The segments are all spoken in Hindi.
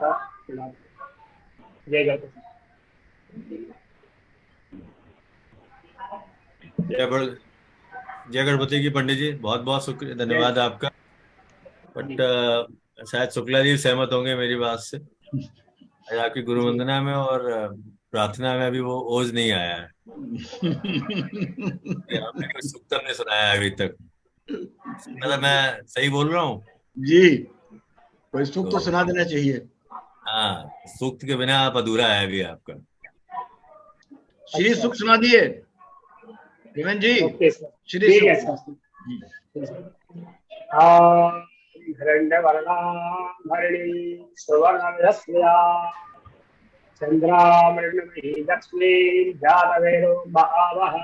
था। जय गणपति। जय बर- जय गणपति की पंडित जी, बहुत बहुत शुक्रिया, जय धन्यवाद आपका। बट जी। शायद शुक्ला जी सहमत होंगे मेरी बात से। आज आपकी गुरु जी। वंदना में और प्रार्थना में अभी वो ओज नहीं आया है। ये आपने कोई सूक्तम नहीं सुनाया है अभी तक। मतलब मैं सही बोल रहा हूँ? जी, कोई सुख तो तो सुना देना चाहिए। हाँ, सूक्त के बिना आप अधूरा है अभी आपका। श्री सुख सुना दिए हेमंत जी। ओके सर, श्री ठीक सुख। है सर। जी। हाँ, हिरण्यवर्णाभरणी सुवर्णरश्मिया चन्द्रामृणमयी लक्ष्मी जातवेदो महावः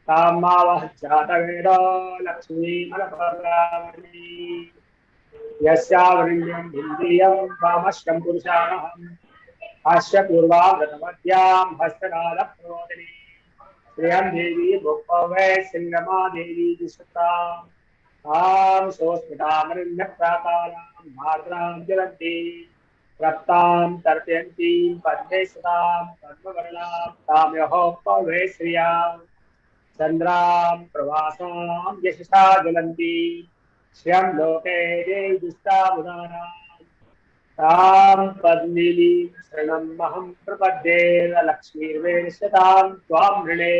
कामावः जातवेदो लक्ष्मीमनपरामणि यस्यावृण्यं इन्द्रियं कामश्चं पुरुषाणहम् अस्य पूर्वावृतमद्यां हस्तनादप्रबोधिनी श्रियं देवी भुक्पवे सिंगमा देवी विश्रुता तां सोऽस्मितामरिण्यप्राकारां भाद्रां ज्वलन्ति रक्तां तर्पयन्तीं पद्मेशतां पद्मवर्णां ताम्यः पवे श्रियां चन्द्रां प्रवासां यशसा ज्वलन्ति श्रियं लोके देवी दुष्टाबुधानां तां पद्मिनीं शरणमहं प्रपद्ये लक्ष्मीर्वेश्यतां त्वां वृणे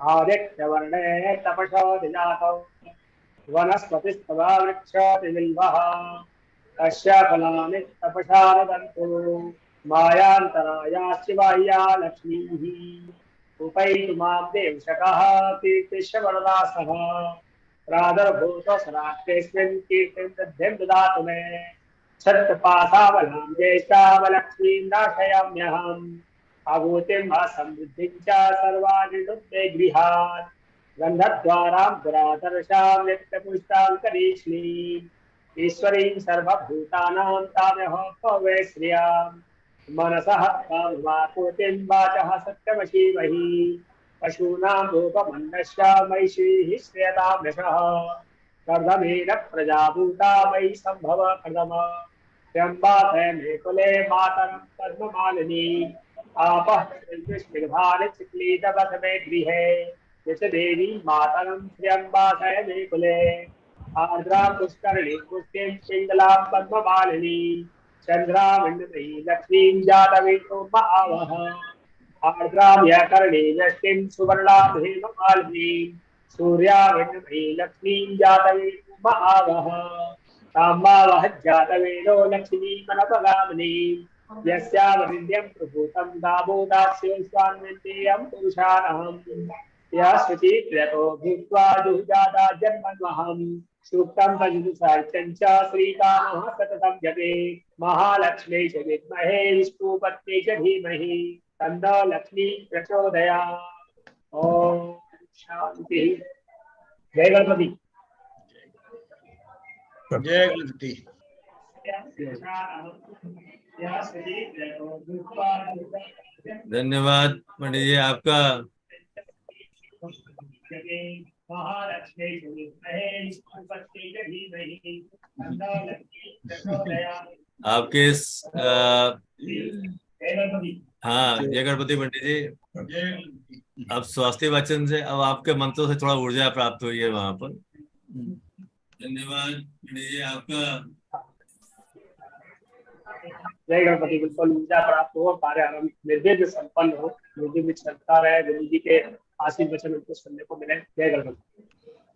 आदित्यवर्णे तपसो दिजातौ वनस्पतिस्तवा वृक्षोऽतिबिम्बः तस्य फलानि तपसा ददन्तु मायान्तराया शिवाया लक्ष्मीः उपैतु मां देवशकः कीर्तिश्च वरदासः प्रादुर्भूतो सरात्रेऽस्मिन् कीर्तिं सिद्धिं ददातु मे छत्रपासावलां ज्येष्ठावलक्ष्मीं नाशयाम्यहम् आभूतिं समृद्धिं च सर्वाणि नुत्ते गृहात् गन्धद्वारां पुरातर्षां नित्यपुष्टां करीक्ष्णीम् ईश्वरीं सर्वभूतानां ताम्यः पवे श्रियां मनसः काममापूतिं वाचः सत्यमशीमहि पशूनां रूपमन्नश्च महिषीः श्रियतां यशः कर्दमेन प्रजाभूता मयि सम्भव कर्दम त्र्यम्बाते मे कुले मातरं पद्ममालिनी आपः चिक्लीतवत मे गृहे यच देवी मातरं त्र्यम्बाते मे कुले आर्द्रा पुष्करिणी पुष्टिं पिङ्गलां पद्ममालिनी चन्द्रामण्डली लक्ष्मीं जातवेदो महावः आर्द्रां व्याकरणी यष्टिं सुवर्णां हेममालिनीं सूर्यावण्णमयी लक्ष्मीं जातवेदो महावः कामावः जातवेदो लक्ष्मीमनपगामिनी यस्यावनिन्द्यं प्रभूतं दामोदास्यो स्वान्विन्देयं पुरुषानहम् या श्रुतिक्रतो भूत्वा जुहुजाता जन्मन्वहम् सूक्तं भजतु च श्रीकामः सततं जपे महालक्ष्मी च विद्महे विष्णुपत्नी च धीमहि तन्नो लक्ष्मी प्रचोदयात्। ओम शांति। जय गणपति। जय गणपति। धन्यवाद पंडित जी आपका। महालक्ष्मी च विद्महे विष्णुपत्नी च धीमहि तन्नो लक्ष्मी प्रचोदयात्। आपके इस जय गणपति। हाँ, जय गणपति पंडित जी। अब स्वास्थ्य वचन से, अब आपके मंत्रों से थोड़ा ऊर्जा प्राप्त हुई है वहां पर। धन्यवाद पंडित जी आपका। जय गणपति। बिल्कुल ऊर्जा प्राप्त हो, कार्य आरंभ निर्विघ्न संपन्न हो, निर्विघ्न चलता रहे, गुरु जी के आशीष वचन हमको सुनने को मिले। जय गणपति।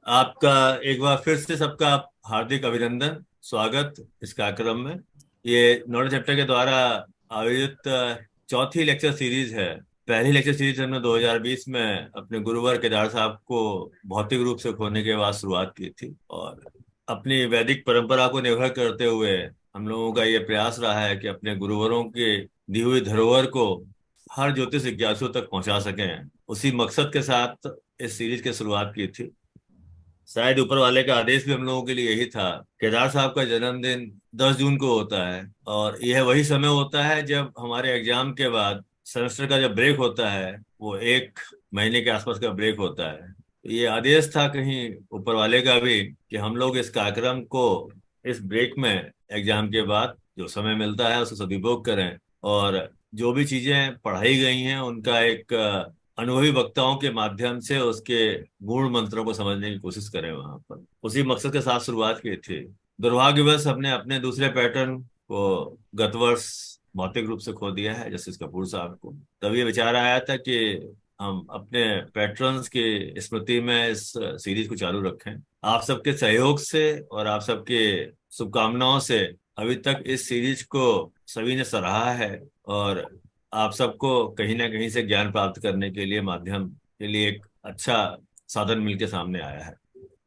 आपका एक बार फिर से सबका हार्दिक अभिनंदन, स्वागत इस कार्यक्रम में। ये नॉलेज चैप्टर के द्वारा आयोजित चौथी लेक्चर सीरीज है। पहली लेक्चर सीरीज हमने 2020 में अपने गुरुवर केदार साहब को भौतिक रूप से खोने के बाद शुरुआत की थी, और अपनी वैदिक परंपरा को निर्भर करते हुए हम लोगों का ये प्रयास रहा है कि अपने गुरुवरों के दी हुई धरोहर को हर ज्योतिष जिज्ञासु तक पहुंचा सकें। उसी मकसद के साथ इस सीरीज की शुरुआत की थी। शायद ऊपर वाले का आदेश भी हम लोगों के लिए यही था। केदार साहब का जन्मदिन 10 जून को होता है, और यह वही समय होता है जब हमारे एग्जाम के बाद सेमेस्टर का जब ब्रेक होता है, वो 1 महीने के आसपास का ब्रेक होता है। ये आदेश था कहीं ऊपर वाले का भी कि हम लोग इस कार्यक्रम को इस ब्रेक में, एग्जाम के बाद जो समय मिलता है उसका सदुपयोग करें, और जो भी चीजें पढ़ाई गई हैं उनका एक अनुभवी वक्ताओं के माध्यम से उसके मूल मंत्रों को समझने की कोशिश करें वहां पर। उसी मकसद के साथ शुरुआत की थी। दुर्भाग्यवश हमने अपने दूसरे पैटर्न को गत वर्ष भौतिक रूप से खो दिया है, जस्टिस कपूर साहब को। तब ये विचार आया था कि हम अपने पैट्रन्स की स्मृति में इस सीरीज को चालू रखें। आप सबके सहयोग से और आप सबके शुभकामनाओं से अभी तक इस सीरीज को सभी ने सराहा है, और आप सबको कहीं ना कहीं से ज्ञान प्राप्त करने के लिए माध्यम के लिए एक अच्छा साधन मिलके सामने आया है।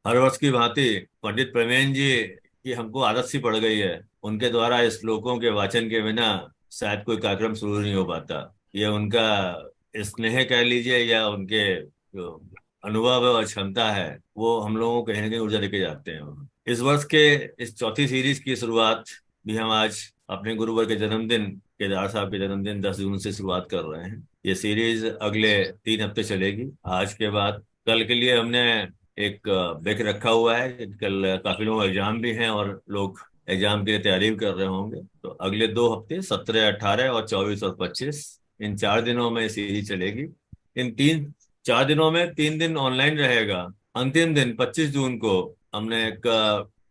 हर वर्ष की भांति पंडित प्रवीण जी की हमको आदत सी पड़ गई है, उनके द्वारा श्लोकों के वाचन के बिना शायद कोई कार्यक्रम शुरू नहीं हो पाता। ये उनका स्नेह कह लीजिए या उनके जो अनुभव और क्षमता है, वो हम लोगों को कहीं ना कहीं ऊर्जा लेके जाते हैं। इस वर्ष के इस चौथी सीरीज की शुरुआत भी हम आज अपने गुरुवर के जन्मदिन, केदार साहब के जन्मदिन 10 जून से शुरुआत कर रहे हैं। ये सीरीज अगले 3 हफ्ते चलेगी। आज के बाद कल के लिए हमने एक ब्रेक रखा हुआ है। कल काफी लोग एग्जाम भी हैं और लोग एग्जाम के लिए तैयारी भी कर रहे होंगे। तो अगले 2 हफ्ते 17, 18 और 24 और 25, इन 4 दिनों में सीरीज चलेगी। इन 4 दिनों में 3 दिन ऑनलाइन रहेगा। अंतिम दिन 25 जून को हमने एक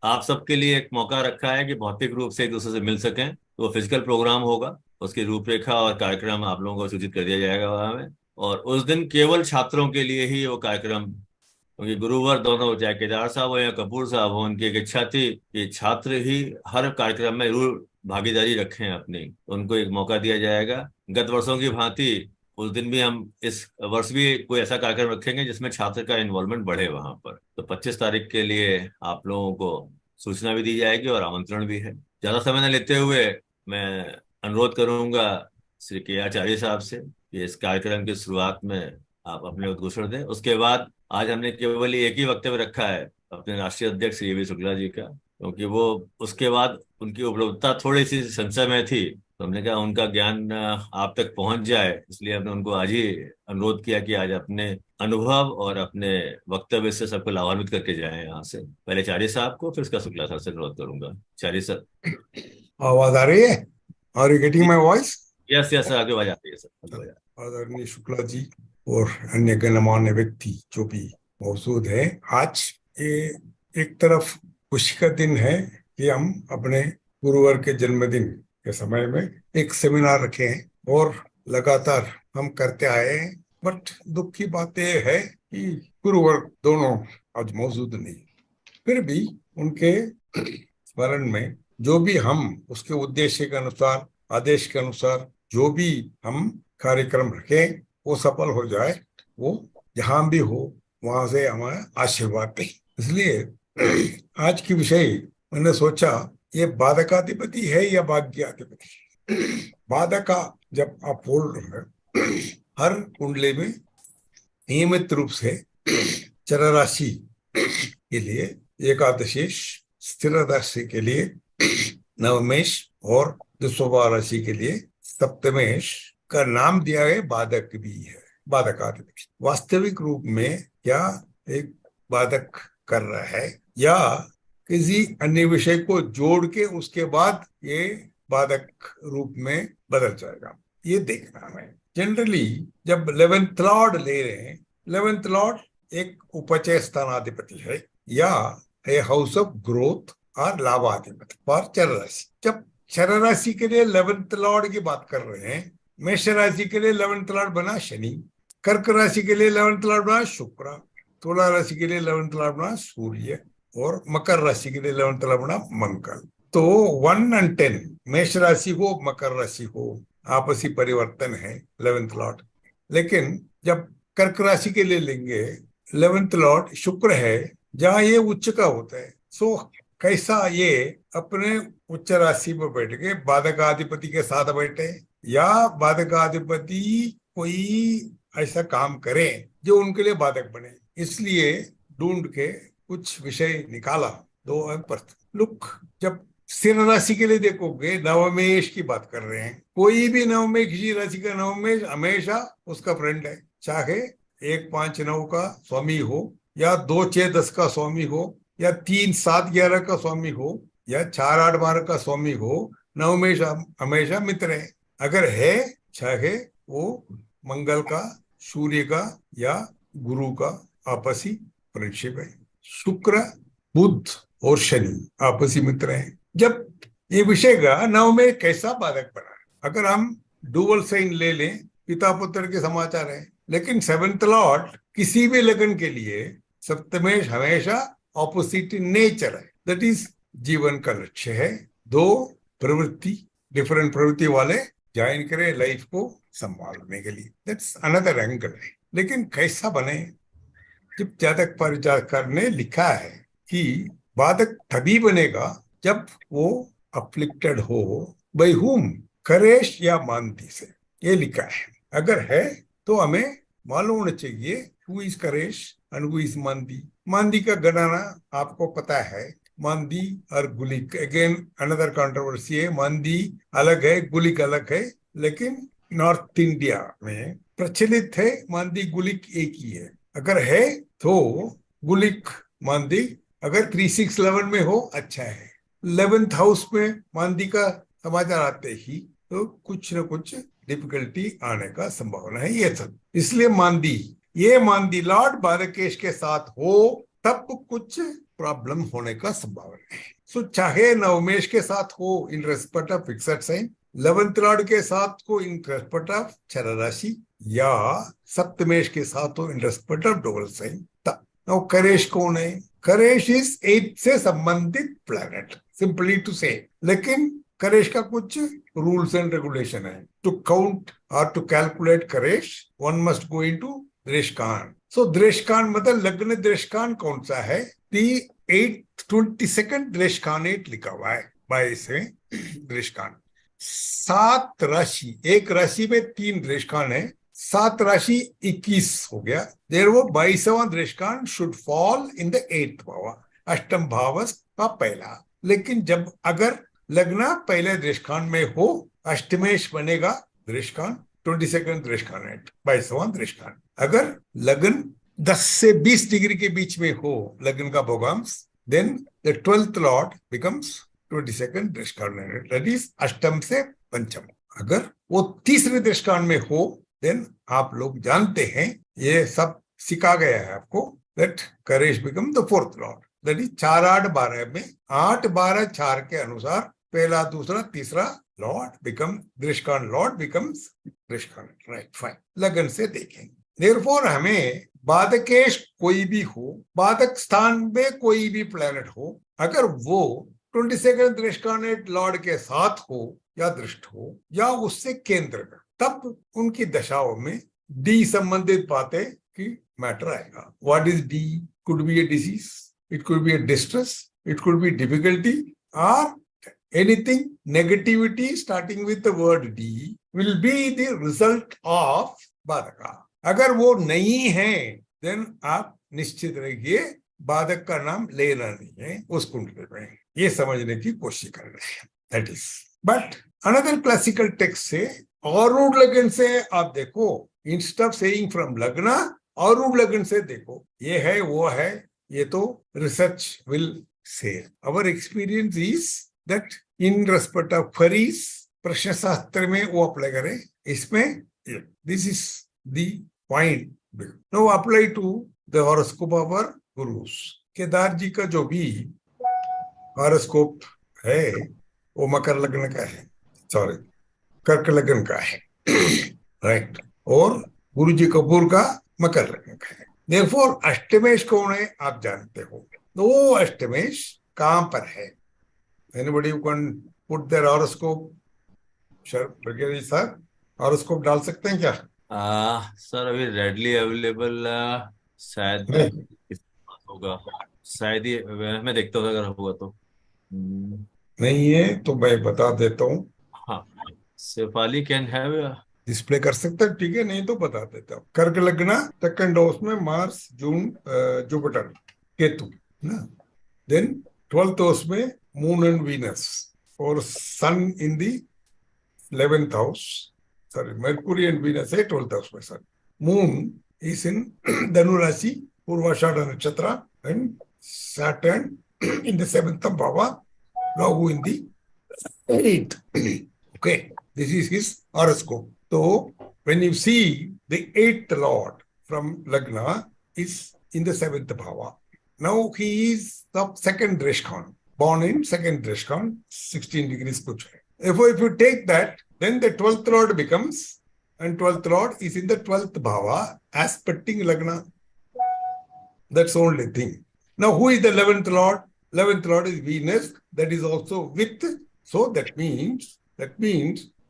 आप सबके लिए एक मौका रखा है कि भौतिक रूप से एक दूसरे से मिल सकें। तो वो फिजिकल प्रोग्राम होगा, उसकी रूपरेखा और कार्यक्रम आप लोगों को सूचित कर दिया जाएगा वहां में। और उस दिन केवल छात्रों के लिए ही वो कार्यक्रम, क्योंकि गुरुवर दोनों, चाहे केदार साहब हो या कपूर साहब हो, उनकी एक इच्छा थी कि छात्र ही हर कार्यक्रम में जरूर भागीदारी रखें अपनी। तो उनको एक मौका दिया जाएगा। गत वर्षों की भांति उस दिन भी हम इस वर्ष भी कोई ऐसा कार्यक्रम रखेंगे जिसमें छात्र का इन्वॉल्वमेंट बढ़े वहां पर। तो 25 तारीख के लिए आप लोगों को सूचना भी दी जाएगी और आमंत्रण भी है। ज्यादा समय न लेते हुए मैं अनुरोध करूंगा श्री के आचार्य साहब से कि इस कार्यक्रम की शुरुआत में आप अपने उद्घोषण दें। उसके बाद आज हमने केवल एक ही वक्तव्य रखा है अपने राष्ट्रीय अध्यक्ष श्री वी शुक्ला जी का, क्योंकि वो उसके बाद उनकी उपलब्धता थोड़ी सी संशय में थी, तो हमने कहा उनका ज्ञान आप तक पहुंच जाए, इसलिए हमने उनको आज ही अनुरोध किया कि आज अपने अनुभव और अपने वक्तव्य से सबको लाभान्वित करके जाएं यहाँ से। पहले चारी साहब को, फिर उसका शुक्ला सर से अनुरोध करूंगा। चारी सर, आवाज आ रही है? Are you getting my voice? Yes yes sir, आगे आवाज आती है सर। आदरणीय शुक्ला जी और अन्य गणमान्य व्यक्ति जो भी मौजूद है, आज ये एक तरफ खुशी का दिन है कि हम अपने गुरुवर के जन्मदिन के समय में एक सेमिनार रखे हैं और लगातार हम करते आए हैं। बट दुख की बात यह है कि गुरुवर दोनों आज मौजूद नहीं। फिर भी उनके स्मरण में जो भी हम उसके उद्देश्य के अनुसार, आदेश के अनुसार जो भी हम कार्यक्रम रखें वो सफल हो जाए, वो जहां भी हो वहां से हमारा आशीर्वाद दें। इसलिए आज की विषय मैंने सोचा ये बाधकाधिपति है या भाग्याधिपति। बाधका जब आप बोल रहे हैं, हर कुंडली में नियमित रूप से चर राशि के लिए एकादशेश, स्थिर राशि के लिए नवमेश और दुस्वभाव राशि के लिए सप्तमेश का नाम दिया है। बाधक भी है, बाधकाधिपति। वास्तविक रूप में क्या एक बाधक कर रहा है या किसी अन्य विषय को जोड़ के उसके बाद ये बाधक रूप में बदल जाएगा, ये देखना है। जनरली जब 11th लॉर्ड ले रहे हैं, 11th लॉर्ड एक उपचय स्थानाधिपति है या ए हाउस ऑफ ग्रोथ और लाभाधिपति फॉर चर राशि। जब चर राशि के लिए 11th लॉर्ड की बात कर रहे हैं, मेष राशि के लिए 11th लॉर्ड बना शनि, कर्क राशि के लिए 11th लॉर्ड बना शुक्र, तुला राशि के लिए 11th लॉर्ड बना सूर्य और मकर राशि के लिए 11th लॉर्ड बना मंगल। तो 1 और 10 मेष राशि हो मकर राशि हो, आपसी परिवर्तन है 11th लॉर्ड। लेकिन जब कर्क राशि के लिए लेंगे, 11th लॉर्ड शुक्र है जहां ये उच्च का होता है। सो कैसा ये अपने उच्च राशि पर बैठ के बाधकाधिपति के साथ बैठे या बाधकाधिपति कोई ऐसा काम करे जो उनके लिए बाधक बने। इसलिए ढूंढ के कुछ विषय निकाला। 2 प्रश्न। लुक, जब स्थिर राशि के लिए देखोगे, नवमेश की बात कर रहे हैं। कोई भी नवमेश राशि का नवमेश हमेशा उसका फ्रेंड है, चाहे 1, 5, 9 का स्वामी हो या 2, 6, 10 का स्वामी हो या 3, 7, 11 का स्वामी हो या 4, 8, 12 का स्वामी हो नवमेश हमेशा मित्र है। अगर है, चाहे वो मंगल का, सूर्य का या गुरु का आपसी फ्रेंडशिप है। शुक्र, बुध और शनि आपसी मित्र हैं। जब ये विषय का नव में कैसा बाधक बना है, अगर हम डुअल साइन ले लें, पिता पुत्र के समाचार है, लेकिन सेवेंथ लॉर्ड किसी भी लगन के लिए सप्तमेश हमेशा ऑपोजिट नेचर है। दैट इज जीवन का लक्ष्य है। दो प्रवृत्ति, डिफरेंट प्रवृत्ति वाले ज्वाइन करें लाइफ को संभालने के लिए। दैट्स अनदर एंगल है। लेकिन कैसा बने? जब जातक परिचारकर ने लिखा है कि बाधक तभी बनेगा जब वो अफ्लिक्टेड हो बाय हुम, करेश या मानती से, ये लिखा है। अगर है तो हमें मालूम होना चाहिए हु इज करेश एंड हु इज मानदी। मानदी का गणना आपको पता है, मानदी और गुलिक अगेन अनदर कंट्रोवर्सी है। मानदी अलग है, गुलिक अलग है, लेकिन नॉर्थ इंडिया में प्रचलित है मानदी गुलिक एक ही है। अगर है तो गुलिक मानदी अगर 3-6-11 में हो अच्छा है। 11th हाउस में मानदी का समाचार आते ही तो कुछ न कुछ डिफिकल्टी आने का संभावना है। ये सब इसलिए ये मानदी लॉर्ड बालकेश के साथ हो तब कुछ प्रॉब्लम होने का संभावना है। सो चाहे नवमेश के साथ हो in respect of fixed sign, 11th lord के साथ को इन रेस्पेक्ट ऑफ चर राशि, या सप्तमेश के साथ हो in respect of double sign. Now करेश कौन है? करेश इज 8 से संबंधित प्लैनेट, सिंपली टू से। लेकिन करेश का कुछ रूल्स एंड रेगुलेशन है। टू काउंट और टू कैलकुलेट करेश वन मस्ट गो इनटू दृष्कान। सो दृष्कान मतलब लग्न दृष्कान कौन सा है? दी 22nd दृष्कानेट लिखा हुआ है 22 में दृष्कान। 7 राशि, एक राशि में 3 दृष्कान है, 7 राशि 21 हो गया। देर वो 22वां दृष्कान should fall in the 8th भाव, अष्टम भाव का पहला। लेकिन जब अगर लग्न पहले दृष्कान में हो, अष्टमेश बनेगा दृष्कान 22nd दृष्कान है, 22वां दृष्कान। अगर लगन 10 से 20 डिग्री के बीच में हो लगन का भोगांश, then the 12th lord becomes 22nd दृष्कान, दैट इज अष्टम से पंचम। अगर वो तीसरे दृष्कान में हो, देन आप लोग जानते हैं, ये सब सिखा गया है आपको, दैट करेश become the 4th lord. That is 4-8-12 में 8-12-4 के अनुसार पहला, दूसरा, तीसरा लॉर्ड बिकम दृष्कान, लॉर्ड बिकम्स दृष्कान, राइट, फाइन। लगन से देखेंगे। देयरफॉर हमें बाधकेश कोई भी हो, बाधक स्थान में कोई भी प्लैनेट हो, अगर वो 22nd दृष्कानेट लॉर्ड के साथ हो या दृष्ट हो या उससे केंद्र में, तब उनकी दशाओं में डी संबंधित बातें की मैटर आएगा। What is D? Could be a disease, it could be A distress, it could be difficulty, और anything negativity starting with the word D will be the result of बाधका। अगर वो नहीं है, then आप निश्चित रहिए बाधक का नाम लेना नहीं है उस कुंडली में। ये समझने की कोशिश कर रहे हैं। That is, but another classical text से और लगन से आप देखो, instead of saying from लग्ना और लगन से देखो, ये है वो है, ये तो research will say. Our experience is that in respect of फरीस प्रश्न शास्त्र में वो अप्लाई करें, इसमें this is the point. No apply to the horoscope of our gurus. Kedar ji का जो भी हॉरोस्कोप है वो मकर लग्न का है, सॉरी कर्क लग्न का है, राइट, और गुरु जी कपूर का मकर लग्न का है। देयरफॉर अष्टमेश कौन है आप जानते हो, तो वो अष्टमेश कहां पर है? Anybody who can put their horoscope? Sir horoscope डाल सकते हैं क्या? सर अभी रेडली अवेलेबल शायद होगा, शायद ही मैं देखता हूँ अगर होगा तो। नहीं है तो मैं बता देता हूँ। हाँ, शेफाली कैन हैव डिस्प्ले कर सकते हैं, ठीक है, नहीं तो बता देता हूँ। कर्क लग्न 2nd हाउस में मार्स, जून, जुपिटर, केतु ना। देन 12th हाउस में मून एंड वीनस और सन इन दी 11th house, sorry Mercury and Venus है 12th हाउस में। सन मून इज इन धनु राशि, पूर्वाषाढ़ नक्षत्र, and Saturn in the 7th भाव, राहु इन दी 8. Okay, this is his horoscope. So when you see the 8th lord from Lagna is in the 7th bhava. Now he is the second Dreshkan, born in second Dreshkan, 16 degrees kuch hai. Therefore, if you take that, then the 12th lord becomes, and 12th lord is in the 12th bhava aspecting Lagna. That's the only thing. Now, who is the 11th lord? 11th lord is Venus, that is also with. So that means the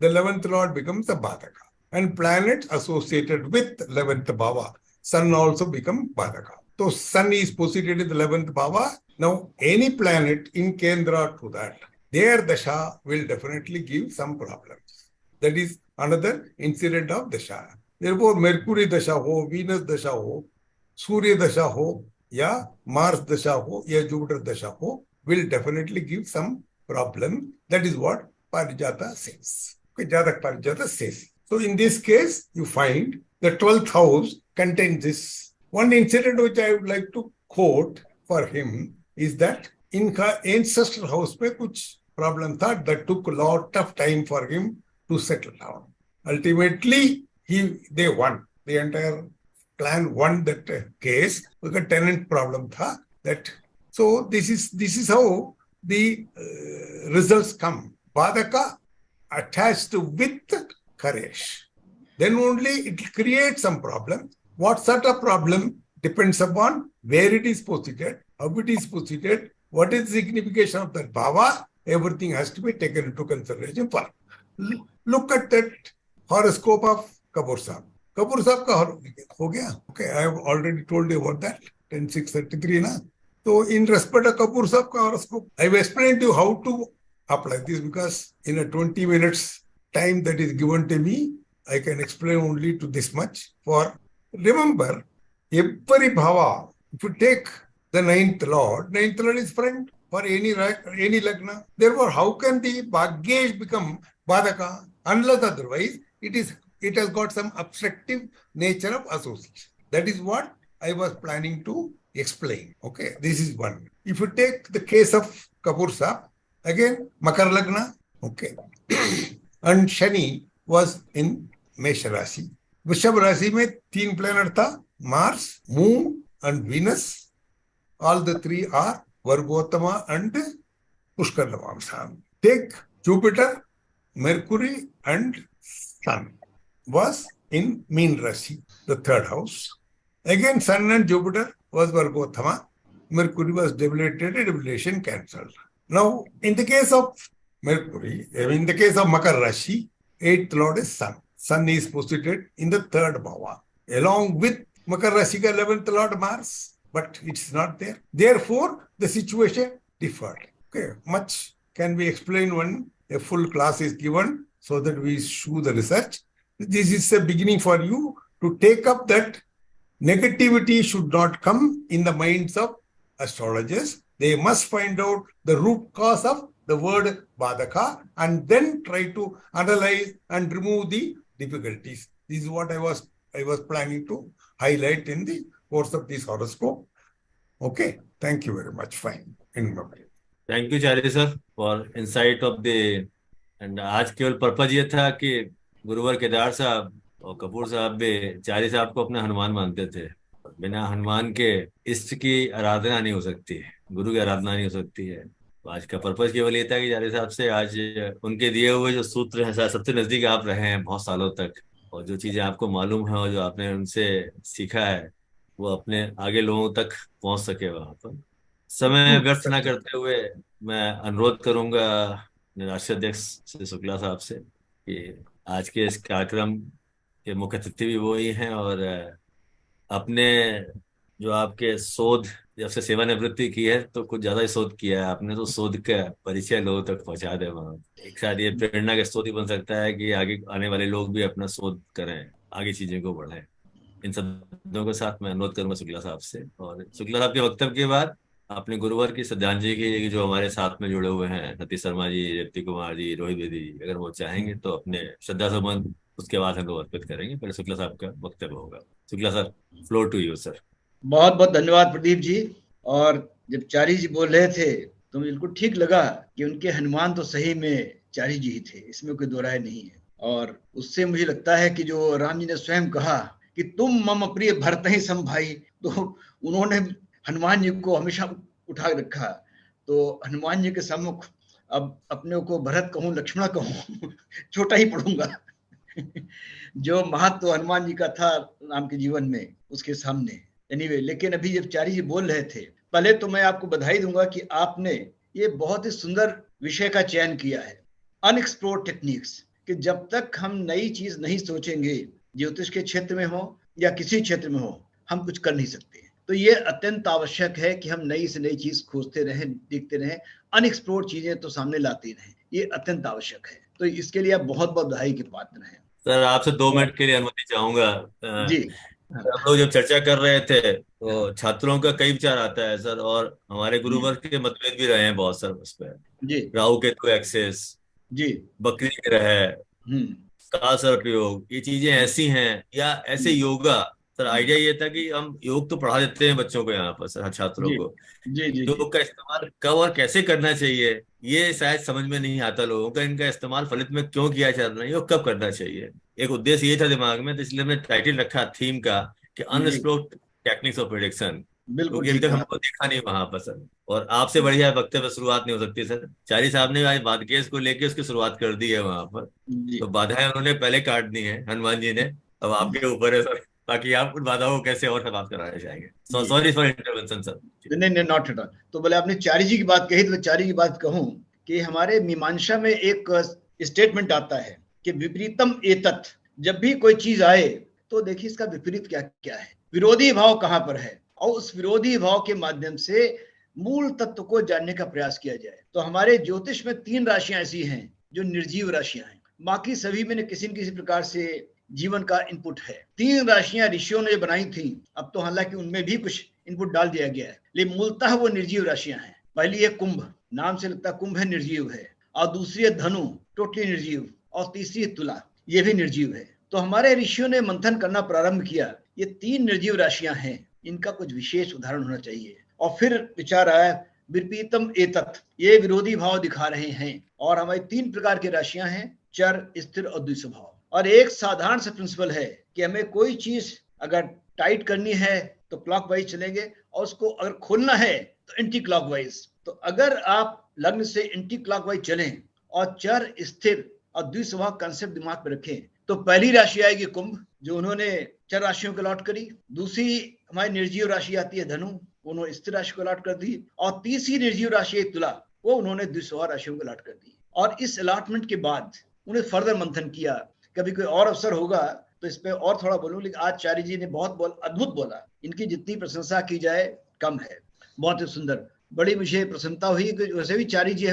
11th lord becomes the Badaka. And planets associated with 11th bhava, sun also become Badaka. So sun is posited in the 11th bhava. Now, any planet in Kendra to that, their dasha will definitely give some problems. That is another incident of dasha. Therefore, Mercury dasha ho, Venus dasha ho, Surya dasha ho, या Mars dasha ho, या Jupiter dasha ho, will definitely give some problem. That is what Parijata says. Okay, Jatak Parijata says. So in this case, you find the 12th house contains this. One incident which I would like to quote for him is that in ancestral house पे कुछ problem था that took a lot of time for him to settle down. Ultimately, they won. The entire plan won that case because tenant problem tha that. So this is how the results come. Badaka attached with Karesh. Then only it will create some problem. What sort of problem depends upon where it is posited, how it is posited, what is the signification of that bhava. Everything has to be taken into consideration. For look at that horoscope of Kapoor Saab. Kapoor Saab का हो गया. Okay, I have already told you about that. 10/6/33 na. So in respect of Kapoor Saab का horoscope, I have explained to you how to apply this because in a 20 minutes time that is given to me, I can explain only to this much. For remember, every bhava, if you take the ninth lord is friend for any lagna. Therefore, how can the Bhagyesh become Badaka? Unless otherwise, it has got some obstructive nature of association. That is what I was planning to explain. Okay, this is one. If you take the case of Kapoor Saab, again, Makar Lagna, okay, and Shani was in Mesha Rasi. Vrishabh Rasi में 3 planet था, Mars, Moon and Venus. All the 3 are Vargottama and Pushkar Navamsam. Take Jupiter, Mercury and Sun was in Meen Rasi, the 3rd house. Again, Sun and Jupiter was Vargottama. Mercury was debilation cancelled. Now, in the case of Mercury, in the case of Makar Rashi, 8th lord is Sun. Sun is posited in the 3rd bhava, along with Makar Rashi ka 11th lord Mars, but it's not there. Therefore, the situation differed. Okay, much can be explained when a full class is given so that we show the research. This is a beginning for you to take up that negativity should not come in the minds of astrologers. They must find out the root cause of the word Badaka and then try to analyze and remove the difficulties. This is what I was planning to highlight in the course of this horoscope. Okay, thank you very much. Fine. Thank you, Charya sir, for insight of the. And आज केवल पर्पज ये था कि गुरुवर केदार साहब और कपूर साहब भी चारी साहब को अपना हनुमान मानते थे. बिना हनुमान के इष्ट की आराधना नहीं हो सकती है, गुरु की आराधना नहीं हो सकती है. तो आज का पर्पज केवल ये था कि चारी साहब से आज उनके दिए हुए जो सूत्र हैं, सबसे नजदीक आप रहे हैं बहुत सालों तक, और जो चीजें आपको मालूम है और जो आपने उनसे सीखा है वो अपने आगे लोगों तक पहुंच सके. वहां पर समय व्यर्थ न करते हुए मैं अनुरोध करूंगा राष्ट्रीय अध्यक्ष श्री शुक्ला साहब से कि आज के इस कार्यक्रम के मुख्य अतिथि भी वो ही हैं और अपने जो आपके शोध, जब से सेवानिवृत्ति की है तो कुछ ज्यादा ही शोध किया है आपने, तो शोध का परिचय लोगों तक पहुंचा दे. वहाँ एक साथ ये प्रेरणा का स्रोत ही बन सकता है कि आगे आने वाले लोग भी अपना शोध करें, आगे चीजें को बढ़ाएं. इन शब्दों के साथ मैं अनुरोध करूंगा शुक्ला साहब से. और शुक्ला साहब के वक्तव्य के बाद अपने गुरुवर की श्रद्धांजलि की जो हमारे साथ में जुड़े हुए हैं सतीश शर्मा जी, दीप्ति कुमार जी, रोहित बेदी, अगर वो चाहेंगे तो अपने श्रद्धा सुमन उसके बाद हम लोग अर्पित करेंगे. पहले शुक्ला साहब का वक्तव्य होगा. Shukla sir, floor to you sir. बहुत बहुत धन्यवाद प्रदीप जी. और जब चारी जी बोल रहे थे तो मुझे बिल्कुल ठीक लगा कि उनके हनुमान तो सही में चारी जी ही थे, इसमें कोई दो राय नहीं है। और उससे मुझे लगता है कि जो राम जी ने स्वयं कहा कि तुम मम प्रिय भरत ही सम भाई, तो उन्होंने हनुमान जी को हमेशा उठा रखा। तो हनुमान जी के सम्मुख अब अपने को भरत कहूँ लक्ष्मण कहूँ छोटा ही पढ़ूंगा जो महत्व हनुमान जी का था राम के जीवन में उसके सामने। एनीवे, लेकिन अभी जब चारी जी बोल रहे थे, पहले तो मैं आपको बधाई दूंगा कि आपने ये बहुत ही सुंदर विषय का चयन किया है, अनएक्सप्लोर्ड टेक्निक्स, कि जब तक हम नई चीज नहीं सोचेंगे, ज्योतिष के क्षेत्र में हो या किसी क्षेत्र में हो, हम कुछ कर नहीं सकते। तो ये अत्यंत आवश्यक है कि हम नई से नई चीज खोजते रहें, देखते रहें, अनएक्सप्लोर्ड चीजें तो सामने लाते रहें, ये अत्यंत आवश्यक है। तो इसके लिए आप बहुत बहुत बधाई के पात्र हैं। सर आपसे 2 मिनट के लिए अनुमति चाहूंगा। जी हम लोग जब चर्चा कर रहे थे तो छात्रों का कई विचार आता है सर, और हमारे गुरुवर्ग के मतभेद भी रहे हैं बहुत सर उस पर। जी राहु केतु एक्सेस, जी बकरी ग्रह, हम्म का सर्पयोग, ये चीजें ऐसी हैं या ऐसे योगा। सर आइडिया ये था कि हम योग तो पढ़ा देते हैं बच्चों को यहाँ पर सर, छात्रों जी को, जी जी जी योग का इस्तेमाल कब और कैसे करना चाहिए ये शायद समझ में नहीं आता लोगों का। इनका इस्तेमाल फलित में क्यों किया जाना है और कब करना चाहिए, एक उद्देश्य ये था दिमाग में, तो इसलिए हमने टाइटल रखा थीम का कि जी अनएक्सप्लोर्ड टेक्निक्स ऑफ प्रेडिक्शन, बिल्कुल क्योंकि अभी ठीक तक कहा। हमको देखा नहीं वहां पर सर। और आपसे बढ़िया वक्तव्य शुरुआत नहीं हो सकती सर। चारी साहब ने आज भाग्येश को लेके उसकी शुरुआत कर दी है वहां पर, जी तो बाधाएं उन्होंने पहले काट दी है हनुमान जी ने, अब आपके ऊपर है सर, बाकी आप उन बाधाओं को कैसे और समाप्त कराना चाहेंगे। जी सॉरी फॉर इंटरवेंशन सर। नहीं नहीं, नॉट एट ऑल। तो बोले आपने चारी जी की बात कही, तो मैं चारी की बात कहूं कि हमारे मीमांसा में एक स्टेटमेंट आता है कि विपरीतम एतत्, जब भी कोई चीज आए तो देखिए इसका विपरीत क्या क्या है, विरोधी भाव कहां पर है, और उस विरोधी भाव के माध्यम से मूल तत्व को जानने का प्रयास किया जाए। तो हमारे ज्योतिष में 3 राशियां ऐसी हैं जो निर्जीव राशियां हैं, बाकी सभी में किसी न किसी प्रकार से जीवन का इनपुट है। 3 राशियां ऋषियों ने बनाई थी, अब तो हालांकि उनमें भी कुछ इनपुट डाल दिया गया है, लेकिन मूलतः वो निर्जीव राशियां हैं। पहली है कुंभ, नाम से लगता है कुंभ है, निर्जीव है। और दूसरी है धनु, टोटली निर्जीव। और तीसरी है तुला, ये भी निर्जीव है। तो हमारे ऋषियों ने मंथन करना प्रारंभ किया, ये 3 निर्जीव राशियां हैं, इनका कुछ विशेष उदाहरण होना चाहिए। और फिर विचार आया विपरीतम एतत्, ये विरोधी भाव दिखा रहे हैं। और हमारी 3 प्रकार की राशियां हैं, चर, स्थिर और द्विस्वभाव। और एक साधारण सा प्रिंसिपल है कि हमें कोई चीज अगर टाइट करनी है तो क्लॉकवाइज चलेंगे, और उसको अगर खोलना है तो एंटी क्लॉकवाइज। तो अगर आप लग्न से एंटी क्लॉकवाइज चलें और चर, स्थिर और द्विस्वभाव कंसेप्ट दिमाग में रखें, तो पहली राशि आएगी कुंभ, जो उन्होंने चर राशियों को अलॉट करी। दूसरी हमारी निर्जीव राशि आती है धनु, उन्होंने स्थिर राशि को अलॉट कर दी। और तीसरी निर्जीव राशि तुला, वो उन्होंने द्विस्वभाव राशियों को अलॉट कर दी। और इस अलॉटमेंट के बाद उन्हें फर्दर मंथन किया। कभी कोई और अवसर होगा तो इस पे और थोड़ा बोलूं, लेकिन आज चारी जी ने बहुत अद्भुत बोला, इनकी जितनी प्रशंसा की जाए कम है। बहुत ही सुंदर, बड़ी मुझे प्रसन्नता हुई कि वैसे भी चारी जी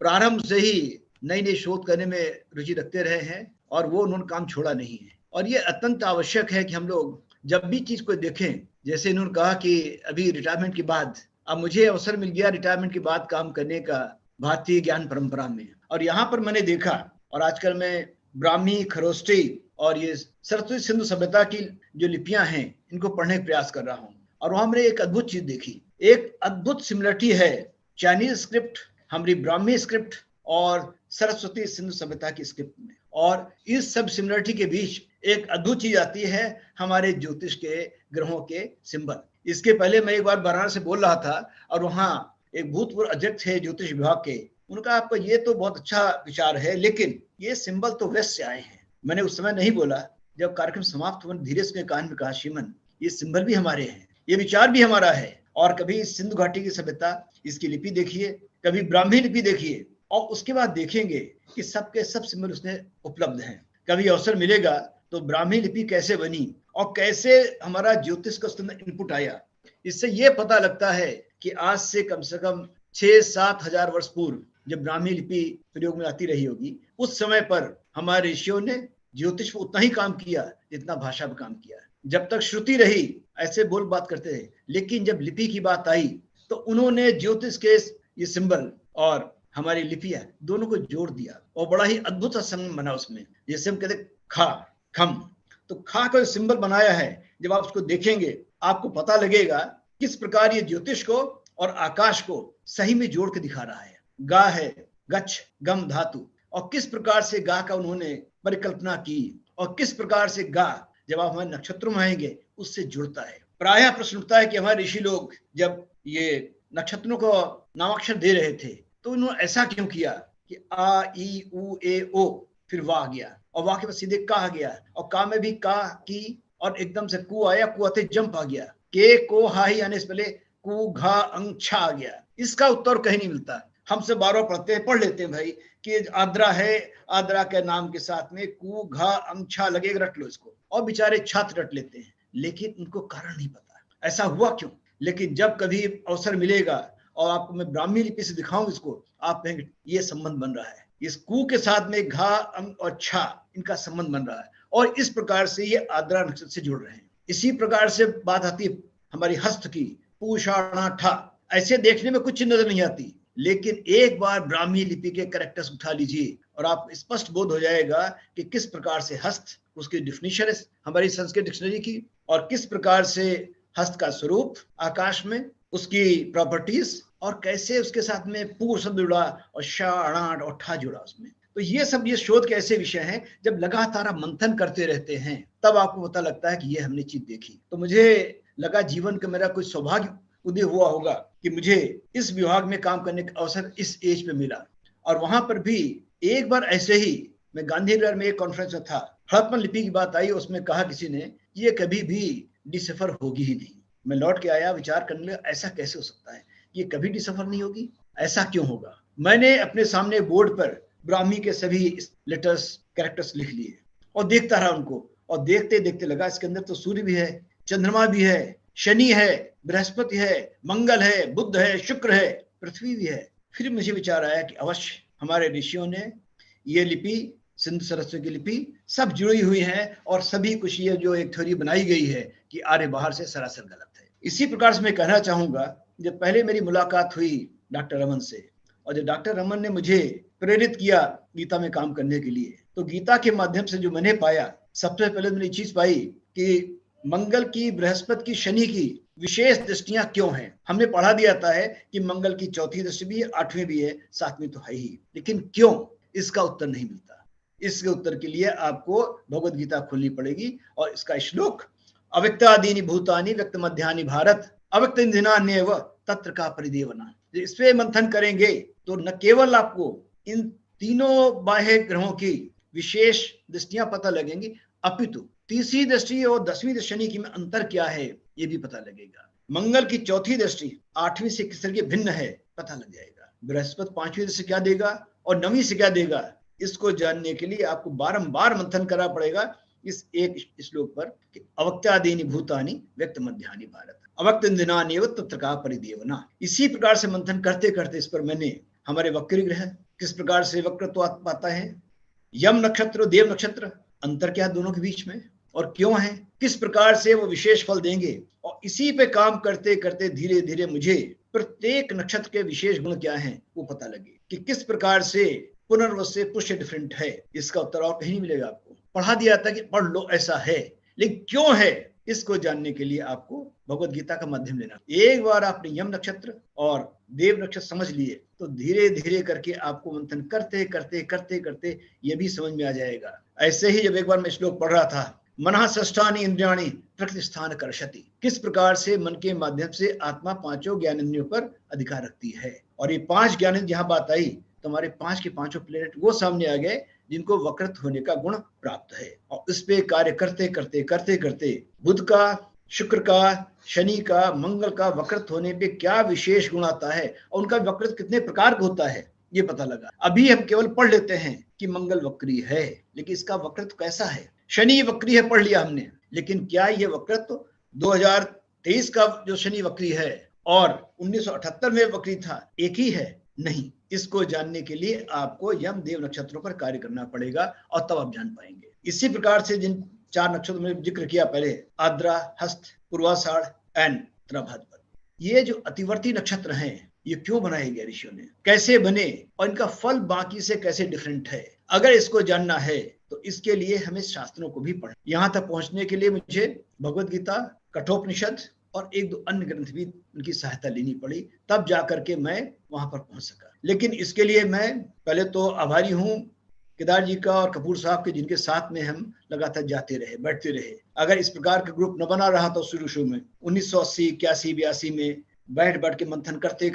प्रारंभ से ही नई नई शोध करने में रुचि रखते रहे हैं, और वो उन्होंने काम छोड़ा नहीं है। और ये अत्यंत आवश्यक है कि हम लोग जब भी चीज को देखें, जैसे इन्होंने कहा कि अभी रिटायरमेंट के बाद, अब मुझे अवसर मिल गया रिटायरमेंट के बाद काम करने का भारतीय ज्ञान परंपरा में, और यहाँ पर मैंने देखा, और आजकल मैं ब्राह्मी, खरोष्टी और ये सरस्वती सिंधु सभ्यता की जो लिपियां हैं इनको पढ़ने का प्रयास कर रहा हूँ। और वहां मैंने एक अद्भुत चीज देखी, एक अद्भुत सिमिलरिटी है चाइनीज स्क्रिप्ट, हमारी ब्राह्मी स्क्रिप्ट और सरस्वती सिंधु सभ्यता की स्क्रिप्ट में। और इस सब सिमिलरिटी के बीच एक अद्भुत चीज आती है, हमारे ज्योतिष के ग्रहों के सिंबल। इसके पहले मैं एक बार वाराणसी से बोल रहा था, और वहाँ एक भूतपूर्व अध्यक्ष है ज्योतिष विभाग के, उनका आपका ये तो बहुत अच्छा विचार है, लेकिन ये सिंबल तो वेस्ट से आए हैं। मैंने उस समय नहीं बोला, जब कार्यक्रम समाप्त हुआ धीरे से कान में कहा, श्रीमन ये सिंबल भी हमारे हैं, ये विचार भी हमारा है। और कभी सिंधु घाटी की सभ्यता, इसकी लिपि देखिए, कभी ब्राह्मी लिपि देखिए, और उसके बाद देखेंगे कि सबके सब सिंबल उसमें उपलब्ध हैं। कभी अवसर मिलेगा तो ब्राह्मी लिपि कैसे बनी और कैसे हमारा ज्योतिष का उसमें इनपुट आया, इससे ये पता लगता है कि आज से कम 6-7 हजार वर्ष पूर्व जब ब्राह्मी लिपि प्रयोग में आती रही होगी, उस समय पर हमारे ऋषियों ने ज्योतिष पर उतना ही काम किया जितना भाषा पर काम किया। जब तक श्रुति रही ऐसे बोल बात करते थे, लेकिन जब लिपि की बात आई तो उन्होंने ज्योतिष के ये सिंबल और हमारी लिपियां दोनों को जोड़ दिया, और बड़ा ही अद्भुत संगम बना उसमें। जैसे हम कहते खा, खम, तो खा का सिंबल बनाया है, जब आप उसको देखेंगे आपको पता लगेगा किस प्रकार ये ज्योतिष को और आकाश को सही में जोड़ के दिखा रहा है। गा है गच्छ गम धातु, और किस प्रकार से गा का उन्होंने परिकल्पना की और किस प्रकार से गा जब आप हमारे नक्षत्रों में आएंगे उससे जुड़ता है। प्रायः प्रश्न उठता है कि हमारे ऋषि लोग जब ये नक्षत्रों को नामाक्षर दे रहे थे तो उन्होंने ऐसा क्यों किया कि आ ई उ ए ओ फिर वाह गया और वाह के बाद सीधे का आ गया और का में भी का की और एकदम से कु आया, कु आते जंप आ गया, के को हा ही आने से पहले कु घा अंग छा आ गया। इसका उत्तर कहीं नहीं मिलता। हमसे बार-बार पढ़ते हैं, पढ़ लेते हैं भाई कि आद्रा है, आद्रा के नाम के साथ में कु घा अंग छा लगेगा, रट लो इसको, और बेचारे छात्र रट लेते हैं, लेकिन उनको कारण नहीं पता ऐसा हुआ क्यों। लेकिन जब कभी अवसर मिलेगा और आपको मैं ब्राह्मी लिपि से दिखाऊं इसको, आप कहेंगे ये संबंध बन रहा है, इस कु के साथ में घा अंग और छा इनका संबंध बन रहा है और इस प्रकार से ये आद्रा नक्षत्र से जुड़ रहे हैं। इसी प्रकार से बात आती है हमारी हस्त की, पूषाणा ठा, ऐसे देखने में कुछ नजर नहीं आती, लेकिन एक बार ब्राह्मी लिपि के कैरेक्टर्स उठा लीजिए और आप स्पष्ट बोध हो जाएगा कि किस प्रकार से हस्त, उसकी डिफिनीशन है हमारी संस्कृत डिक्शनरी की, और किस प्रकार से हस्त का स्वरूप आकाश में, उसकी प्रॉपर्टीज, और कैसे उसके साथ में पू शब्द जुड़ा और शाणाट और ठा जुड़ा उसमें। तो ये सब ये शोध के ऐसे विषय हैं, जब लगातार आप मंथन करते रहते हैं तब आपको पता लगता है कि ये हमने चीज देखी। तो मुझे लगा जीवन का मेरा कोई सौभाग्य उदय हुआ होगा कि मुझे इस विभाग में काम करने का अवसर इस एज पे मिला। और वहां पर भी एक बार ऐसे ही मैं गांधीनगर में एक कॉन्फ्रेंस में था, हड़प्पन लिपि की बात आई, उसमें कहा किसी ने ये कभी भी डिसेफर होगी ही नहीं। मैं लौट के आया, विचार करने लगा ऐसा कैसे हो सकता है, ये कभी डिसेफर नहीं होगी, ऐसा क्यों होगा। मैंने अपने सामने बोर्ड पर ब्राह्मी के सभी लेटर्स कैरेक्टर्स लिख लिए और देखता रहा उनको, और देखते देखते लगा इसके अंदर तो सूर्य भी है, चंद्रमा भी है, शनि है, बृहस्पति है, मंगल है, बुध है, शुक्र है, पृथ्वी भी है। फिर मुझे विचार आया कि अवश्य हमारे ऋषियों ने ये लिपि, सिंधु सरस्वती की लिपि सब जुड़ी हुई है और सभी कुछ ये जो एक थ्योरी बनाई गई है कि आर्य बाहर से सरासर गलत है। इसी प्रकार से मैं कहना चाहूंगा, जब पहले मेरी मुलाकात हुई डॉक्टर रमन से, और जब डॉक्टर रमन ने मुझे प्रेरित किया गीता में काम करने के लिए, तो गीता के माध्यम से जो मैंने पाया, सबसे पहले मैंने चीज पाई कि मंगल की, बृहस्पति की, शनि की विशेष दृष्टियां क्यों हैं। हमने पढ़ा दिया था है कि मंगल की चौथी दृष्टि भी है, 8वीं भी है, 7वीं तो है ही, लेकिन क्यों, इसका उत्तर नहीं मिलता। इसके उत्तर के लिए आपको भगवद गीता खोलनी पड़ेगी और इसका श्लोक अव्यक्तादीनि भूतानि व्यक्त मध्यानि भारत अव्यक्त इंधिनान्येव तत्र का परिदेवना, इस पे मंथन करेंगे तो न केवल आपको इन तीनों बाह्य ग्रहों की विशेष दृष्टियां पता लगेंगी, अपितु तीसरी दृष्टि और 10वीं शनि की में अंतर क्या है ये भी पता लगेगा। मंगल की चौथी दृष्टि 8वीं से किस तरह की भिन्न है पता लग जाएगा। बृहस्पति 5वीं दृष्टि क्या देगा और 9वीं से क्या देगा, इसको जानने के लिए आपको बारंबार मंथन करना पड़ेगा इस एक श्लोक पर कि अवक्त्यादीनि भूतानि व्यक्त मध्यानि भारत अवक्त इंधिनान्येव तत्र का परिदेवना। इसी प्रकार से मंथन करते करते इस पर मैंने हमारे वक्री ग्रह किस प्रकार से वक्रत्व पाता है, यम नक्षत्र, देव नक्षत्र, अंतर क्या दोनों के बीच में और क्यों है, किस प्रकार से वो विशेष फल देंगे, और इसी पे काम करते करते धीरे धीरे मुझे प्रत्येक नक्षत्र के विशेष गुण क्या हैं वो पता लगे कि किस प्रकार से पुनर्वस से पुष्य डिफरेंट है। इसका उत्तर और कहीं नहीं मिलेगा आपको। पढ़ा दिया था कि पढ़ लो ऐसा है, लेकिन क्यों है इसको जानने के लिए आपको भगवत गीता का माध्यम लेना। एक बार आपने यम नक्षत्र और देव नक्षत्र समझ लिए तो धीरे धीरे करके आपको मंथन करते करते करते करते ये भी समझ में आ जाएगा। ऐसे ही जब एक बार मैं श्लोक पढ़ रहा था, मनः षष्ठानि इंद्रियाणि प्रकृति स्थान कर्षति, किस प्रकार से मन के माध्यम से आत्मा 5 ज्ञानेंद्रियों पर अधिकार रखती है, और ये 5 ज्ञानेंद्रिय जहां बात आई तो हमारे 5 के 5 प्लेनेट वो सामने आ गए जिनको वक्रत होने का गुण प्राप्त है, और इस पे कार्य करते करते करते करते बुध का, शुक्र का, शनि का, मंगल का वक्रत होने पे क्या विशेष गुण आता है और उनका वक्रत कितने प्रकार का होता है ये पता लगा। अभी हम केवल पढ़ लेते हैं कि मंगल वक्री है, लेकिन इसका वक्रत कैसा है। शनि वक्री है पढ़ लिया हमने, लेकिन क्या ये वक्रत 2023 का जो शनि वक्री है और 1978 में वक्री था एक ही है? नहीं। इसको जानने के लिए आपको यम देव नक्षत्रों पर कार्य करना पड़ेगा और तब आप जान पाएंगे। इसी प्रकार से जिन 4 नक्षत्रों में जिक्र किया पहले, आद्रा, हस्त, पूर्वाषाढ़ एंड उत्तराभाद्र, ये जो अतिवर्ती नक्षत्र हैं ये क्यों बनाए गए ऋषियों ने, कैसे बने और इनका फल बाकी से कैसे डिफरेंट है, अगर इसको जानना है तो इसके लिए हमें शास्त्रों को भी पढ़ना। यहाँ तक पहुंचने के लिए मुझे भगवद गीता, कठोपनिषद और एक दो अन्य ग्रंथ भी उनकी सहायता लेनी पड़ी, तब जाकर के मैं वहां पर पहुंच सका। लेकिन इसके लिए मैं पहले तो आभारी हूं केदार जी का और कपूर साहब के, जिनके साथ में हम लगातार जाते रहे, बैठते रहे। अगर इस प्रकार का ग्रुप न बना रहा तो शुरू में 1980, 81, 82 में बैठ के मंथन करते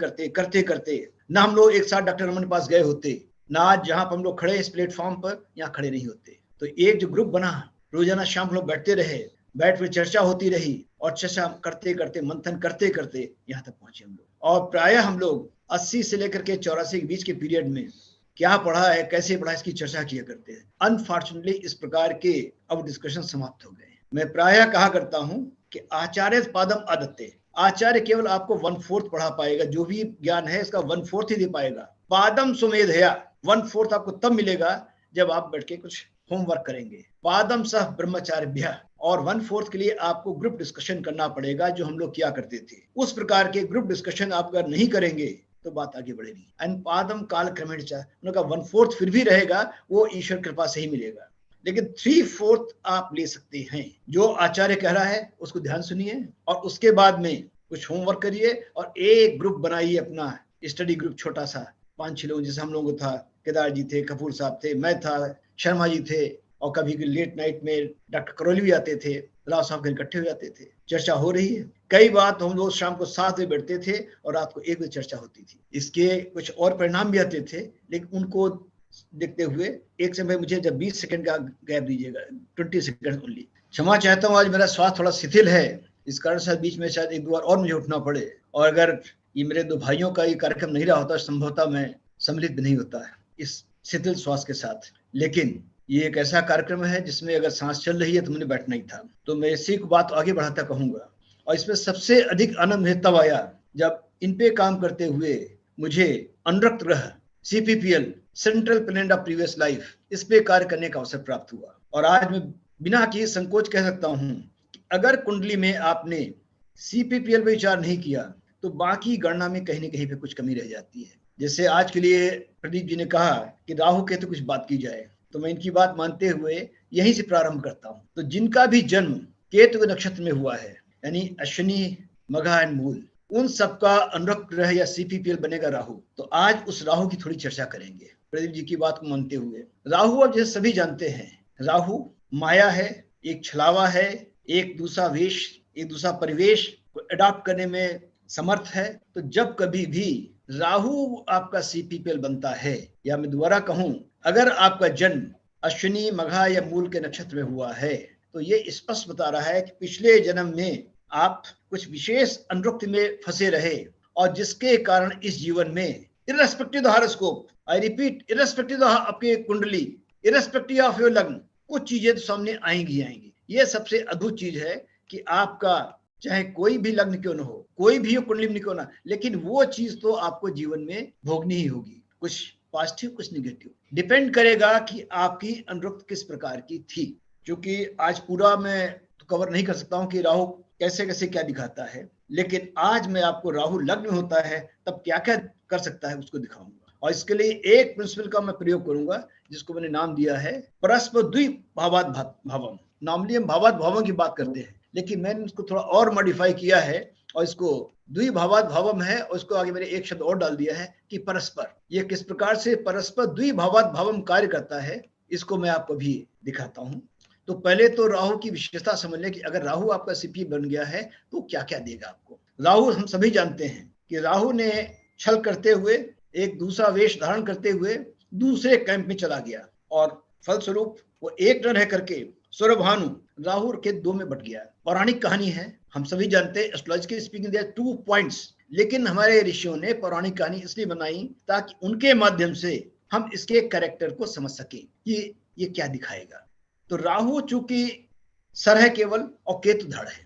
ना हम लोग एक साथ डॉक्टर रमन के पास गए होते, ना आज जहां पर हम लोग खड़े इस प्लेटफॉर्म पर यहाँ खड़े नहीं होते। तो एक जो ग्रुप बना, रोजाना शाम लोग बैठते रहे, बैठ कर चर्चा होती रही और चर्चा करते मंथन करते यहाँ तक पहुंचे हम लोग। और प्रायः हम लोग 80 से लेकर के 84 के बीच के पीरियड में क्या पढ़ा है, कैसे पढ़ा, इसकी चर्चा किया करते हैं। अनफॉर्चुनेटली इस प्रकार के अब डिस्कशन समाप्त हो गए। मैं प्रायः कहा करता हूं कि आचार्य पादम आदत्ते, आचार्य केवल आपको 1/4 पढ़ा पाएगा, जो भी ज्ञान है इसका 1/4 ही दे पाएगा। पादम सुमेधया, 1/4 आपको तब मिलेगा जब आप बैठ के कुछ होमवर्क करेंगे। पादम सह ब्रह्मचार्य, और 1/4 के लिए आपको ग्रुप डिस्कशन करना पड़ेगा, जो हम लोग किया करते थे। उस प्रकार के ग्रुप डिस्कशन आप अगर नहीं करेंगे तो बात आगे बढ़ेगी। एंड पादम काल क्रमेण च, उनका 1/4 फिर भी रहेगा, वो ईश्वर कृपा से ही मिलेगा। लेकिन 3/4 आप ले सकते हैं। जो आचार्य कह रहा है उसको ध्यान सुनिए और उसके बाद में कुछ होमवर्क करिए और एक ग्रुप बनाइए, अपना स्टडी ग्रुप छोटा सा, 5-6 लोग, जैसे हम लोग था, केदार जी थे, कपूर साहब थे, मैं था, शर्मा जी थे, और कभी लेट नाइट में डॉक्टर करौली भी आते थे, राव साहब के इकट्ठे हो जाते थे, चर्चा हो रही है। कई बार तो हम लोग शाम को 7 बजे बैठते थे और रात को 1 बजे चर्चा होती थी। इसके कुछ और परिणाम भी आते थे, लेकिन उनको देखते हुए एक समय मुझे जब 20 सेकंड का गैप दीजिएगा, 20 सेकंड ओनली। क्षमा चाहता हूँ, आज मेरा स्वास्थ्य थोड़ा शिथिल है, इस कारण से बीच में शायद 1-2 बार और मुझे उठना पड़े, और अगर ये मेरे 2 भाइयों का ये कार्यक्रम नहीं रहा होता, संभवतः मैं सम्मिलित भी नहीं होता है इस शिथिल स्वास्थ्य के साथ। लेकिन ये एक ऐसा कार्यक्रम है जिसमें अगर सांस चल रही है तो मुझे बैठना ही था। तो मैं इसी को बात आगे बढ़ाता कहूंगा। और इसमें सबसे अधिक आनंद मुझे तब आया जब इन पे काम करते हुए मुझे अनुरक्त ग्रह CPPL, central planet of previous life, इस पे कार्य करने का अवसर प्राप्त हुआ। और आज मैं बिना किसी संकोच कह सकता हूं कि अगर कुंडली में आपने CPPL पे विचार नहीं किया तो बाकी गणना में कहीं न कहीं पे कुछ कमी रह जाती है। जैसे आज के लिए प्रदीप जी ने कहा कि राहु के तो कुछ बात की जाए, तो मैं इनकी बात मानते हुए यहीं से प्रारंभ करता हूं। तो जिनका भी जन्म केतु के नक्षत्र में हुआ है, यानी अश्विनी, मघा एंड मूल, उन सबका अनुरक्त ग्रह या CPPL बनेगा राहु। तो आज उस राहु की थोड़ी चर्चा करेंगे प्रदीप जी की बात को मानते हुए। राहु, अब जैसे सभी जानते हैं, राहु माया है, एक छलावा है, एक दूसरा वेश, एक दूसरा परिवेश को अडॉप्ट करने में समर्थ है। तो जब कभी भी राहु आपका CPPL बनता है, या मैं दोबारा कहूं, अगर आपका जन्म अश्विनी, मघा या मूल के नक्षत्र में हुआ है, तो ये स्पष्ट बता रहा है कि पिछले जन्म में आप कुछ विशेष अनुरक्ति में फंसे रहे, और जिसके कारण इस जीवन में irrespective of horoscope, I repeat, irrespective of आपके कुंडली, इररेस्पेक्टिव ऑफ योर लग्न, कुछ चीजें तो सामने आएंगी। ये सबसे अद्भुत चीज है कि आपका चाहे कोई भी लग्न क्यों न हो, कोई भी कुंडली में क्यों ना, लेकिन वो चीज तो आपको जीवन में भोगनी ही होगी। कुछ पॉजिटिव, कुछ निगेटिव, डिपेंड करेगा कि आपकी अनुरक्त किस प्रकार की थी। क्योंकि आज पूरा मैं तो कवर नहीं कर सकता हूं कि राहु कैसे कैसे क्या दिखाता है, लेकिन आज मैं आपको राहु लग्न में होता है तब क्या क्या कर सकता है उसको दिखाऊंगा। और इसके लिए एक प्रिंसिपल का मैं प्रयोग करूंगा, जिसको मैंने नाम दिया है परस्पर द्विभावाद भावम। नॉर्मली हम भावाद भावों की बात करते हैं, लेकिन मैंने इसको थोड़ा और मॉडिफाई किया है और इसको द्विभावाद भावम है, और इसको आगे मैंने एक शब्द और डाल दिया है कि परस्पर। ये किस प्रकार से परस्पर द्विभावाद भावम कार्य करता है, इसको मैं आपको भी दिखाता हूं। तो पहले तो राहु की विशेषता समझ लें कि अगर राहु आपका CPPL बन गया है तो क्या क्या देगा आपको। राहु हम सभी जानते हैं कि राहु ने छल करते हुए, एक दूसरा वेश धारण करते हुए दूसरे कैंप में चला गया, और फलस्वरूप वो एक न रह करके सौरभानु राहु के 2 में बट गया। पौराणिक कहानी है, हम सभी जानते हैं, एस्ट्रोलॉजिकली स्पीकिंग देयर 2 पॉइंट्स, लेकिन हमारे ऋषियों ने पौराणिक कहानी इसलिए बनाई ताकि उनके माध्यम से हम इसके कैरेक्टर को समझ सकें कि ये क्या दिखाएगा। तो राहु चूंकि सर है केवल और केतु धड़ है,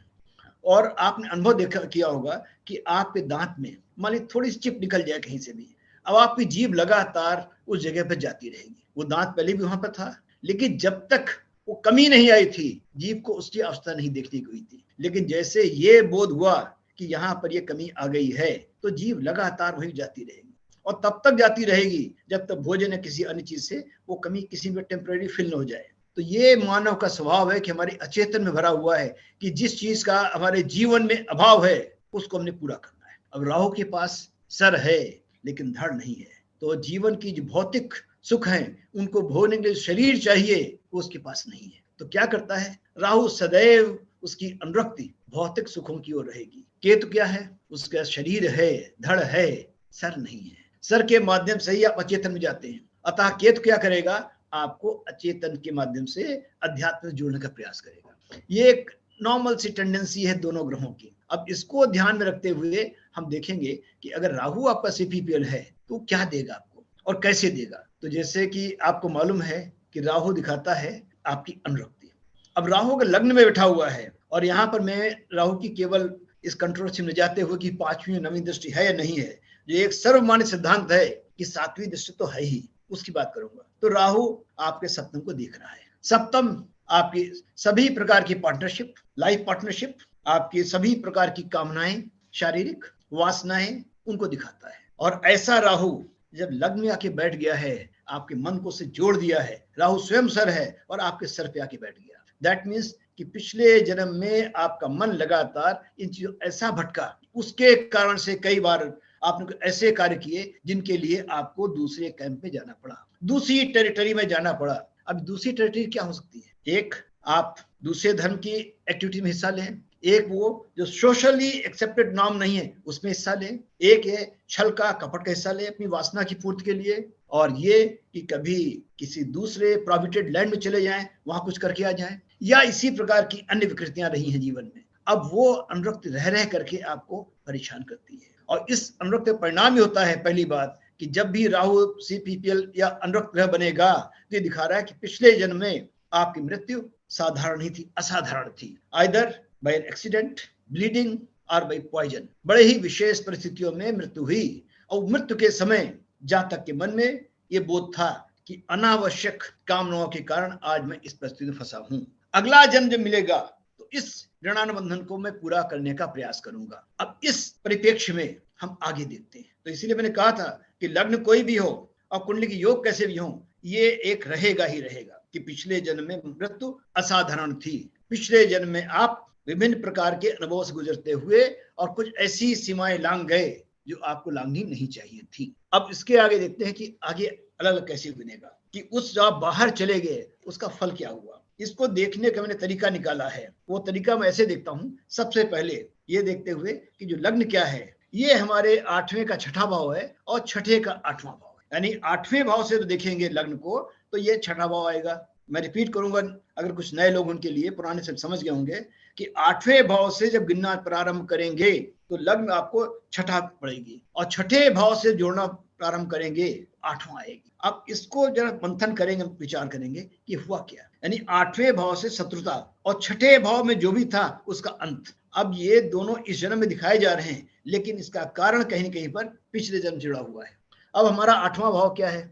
और आपने अनुभव किया होगा कि आपके दांत में मान ली थोड़ी सी चिप निकल जाए कहीं से भी, अब आपकी जीभ लगातार उस जगह पर जाती रहेगी। वो दांत पहले भी वहां पर था, लेकिन जब तक वो कमी नहीं आई थी, जीभ को उसकी अवस्था नहीं देखने को हुई थी। लेकिन जैसे ये बोध हुआ कि यहाँ पर ये कमी आ गई है, तो जीभ लगातार वहीं जाती रहेगी, और तब तक जाती रहेगी जब तक भोजन या किसी अन्य चीज से वो कमी किसी में टेम्परेरी फिल न हो जाए। तो ये मानव का स्वभाव है कि हमारे अचेतन में भरा हुआ है कि जिस चीज का हमारे जीवन में अभाव है उसको हमने पूरा करना है। अब राहु के पास सर है लेकिन धड़ नहीं है, तो जीवन की जो भौतिक सुख हैं उनको भोगने के लिए शरीर चाहिए, वो उसके पास नहीं है। तो क्या करता है राहु? सदैव उसकी अनुरक्ति भौतिक सुखों की ओर रहेगी। केतु क्या है? उसका शरीर है, धड़ है, सर नहीं है। सर के माध्यम से ही आप अचेतन में जाते हैं। अतः केतु क्या करेगा? आपको अचेतन के माध्यम से अध्यात्म से जोड़ने का प्रयास करेगा। ये एक नॉर्मल सी टेंडेंसी है दोनों ग्रहों की। अब इसको ध्यान में रखते हुए हम देखेंगे कि अगर राहु आपका CPPL है तो क्या देगा आपको और कैसे देगा। तो जैसे कि आपको मालूम है कि राहु दिखाता है आपकी अनुरक्ति। अब राहु अगर लग्न में बैठा हुआ है, और यहाँ पर मैं राहु की केवल इस कंट्रोवर्सी में जाते हुए कि 5वीं 9वीं दृष्टि है या नहीं है, जो एक सर्वमान्य सिद्धांत है कि 7वीं दृष्टि तो है ही, उसकी बात करूंगा। तो राहु आपके सप्तम को देख रहा है। सप्तम आपकी सभी प्रकार की पार्टनरशिप, लाइफ पार्टनरशिप, आपकी सभी प्रकार की कामनाएं, शारीरिक वासनाएं, उनको दिखाता है। और ऐसा राहु जब लग्न में आके बैठ गया है, आपके मन को से जोड़ दिया है, राहु स्वयं सर है और आपके सर पे आके बैठ गया। दैट मीन्स कि पिछले जन्म में आपका मन लगातार इन चीजों ऐसा भटका, उसके कारण से कई बार आपने ऐसे कार्य किए जिनके लिए आपको दूसरे कैंप में जाना पड़ा, दूसरी टेरिटरी में जाना पड़ा। अब दूसरी टेरिटरी क्या हो सकती है? एक, आप दूसरे धर्म की एक्टिविटी में हिस्सा लें, एक वो जो सोशली एक्सेप्टेड नॉर्म नहीं है उसमें हिस्सा लें, एक है छल का कपट का हिस्सा लें अपनी वासना की पूर्ति के लिए, और ये कि कभी किसी दूसरे प्रोहिबिटेड लैंड में चले जाएं, वहां कुछ करके आ जाएं, या इसी प्रकार की अन्य विकृतियां रही हैं जीवन में। अब वो अनुरक्त रह करके आपको परेशान करती है, और इस अनुरक्त का परिणाम ही होता है पहली बात कि जब भी राहु CPPL या अनुरक्त ग्रह बनेगा तो ये दिखा रहा है कि पिछले जन्म में आपकी मृत्यु साधारण ही थी, असाधारण थी, either bye an accident, bleeding और बाय पॉइजन। बड़े ही विशेष परिस्थितियों में मृत्यु हुई, और मृत्यु के समय जहां तक के मन में ये बोध था कि अनावश्यक कामनाओं के कारण आज मैं इस परिस्थिति में फंसा हूं, अगला जन्म जब मिलेगा तो इस ऋणानुबंधन को मैं पूरा करने का प्रयास करूंगा। अब इस परिप्रेक्ष्य में हम आगे देखते हैं। तो इसीलिए मैंने कहा था कि लग्न कोई भी हो और कुंडली की योग कैसे भी हो, ये एक रहेगा ही रहेगा कि पिछले जन्म में मृत्यु असाधारण थी, पिछले जन्म में आप विभिन्न प्रकार के अनुभव से गुजरते हुए और कुछ ऐसी सीमाएं लांग गए जो आपको लांघनी नहीं चाहिए थी। अब इसके आगे देखते हैं कि आगे अलग अलग कैसे बनेगा, कि उस जो आप बाहर चले गए उसका फल क्या हुआ। इसको देखने का मैंने तरीका निकाला है। वो तरीका मैं ऐसे देखता हूं, सबसे पहले ये देखते हुए कि जो लग्न क्या है, ये हमारे 8वें का 6ठा भाव है और 6ठे का 8वां भाव है, यानी 8वें भाव से तो देखेंगे लग्न को तो ये 6ठा भाव आएगा। मैं रिपीट करूंगा, अगर कुछ नए लोग उनके लिए, पुराने से समझ गए होंगे कि 8वें भाव से जब गिनना प्रारंभ करेंगे तो लग्न आपको 6ठा पड़ेगी, और 6ठे भाव से जोड़ना प्रारंभ करेंगे 8वां आएगी। अब इसको जरा मंथन करेंगे, विचार करेंगे कि हुआ क्या, यानी 8वें भाव से शत्रुता और 6ठे भाव में जो भी था उसका अंत। अब ये दोनों इस जन्म में दिखाए जा रहे हैं, लेकिन इसका कारण कहीं न कहीं पर पिछले जन्म जुड़ा हुआ है। अब हमारा 8वां भाव क्या है?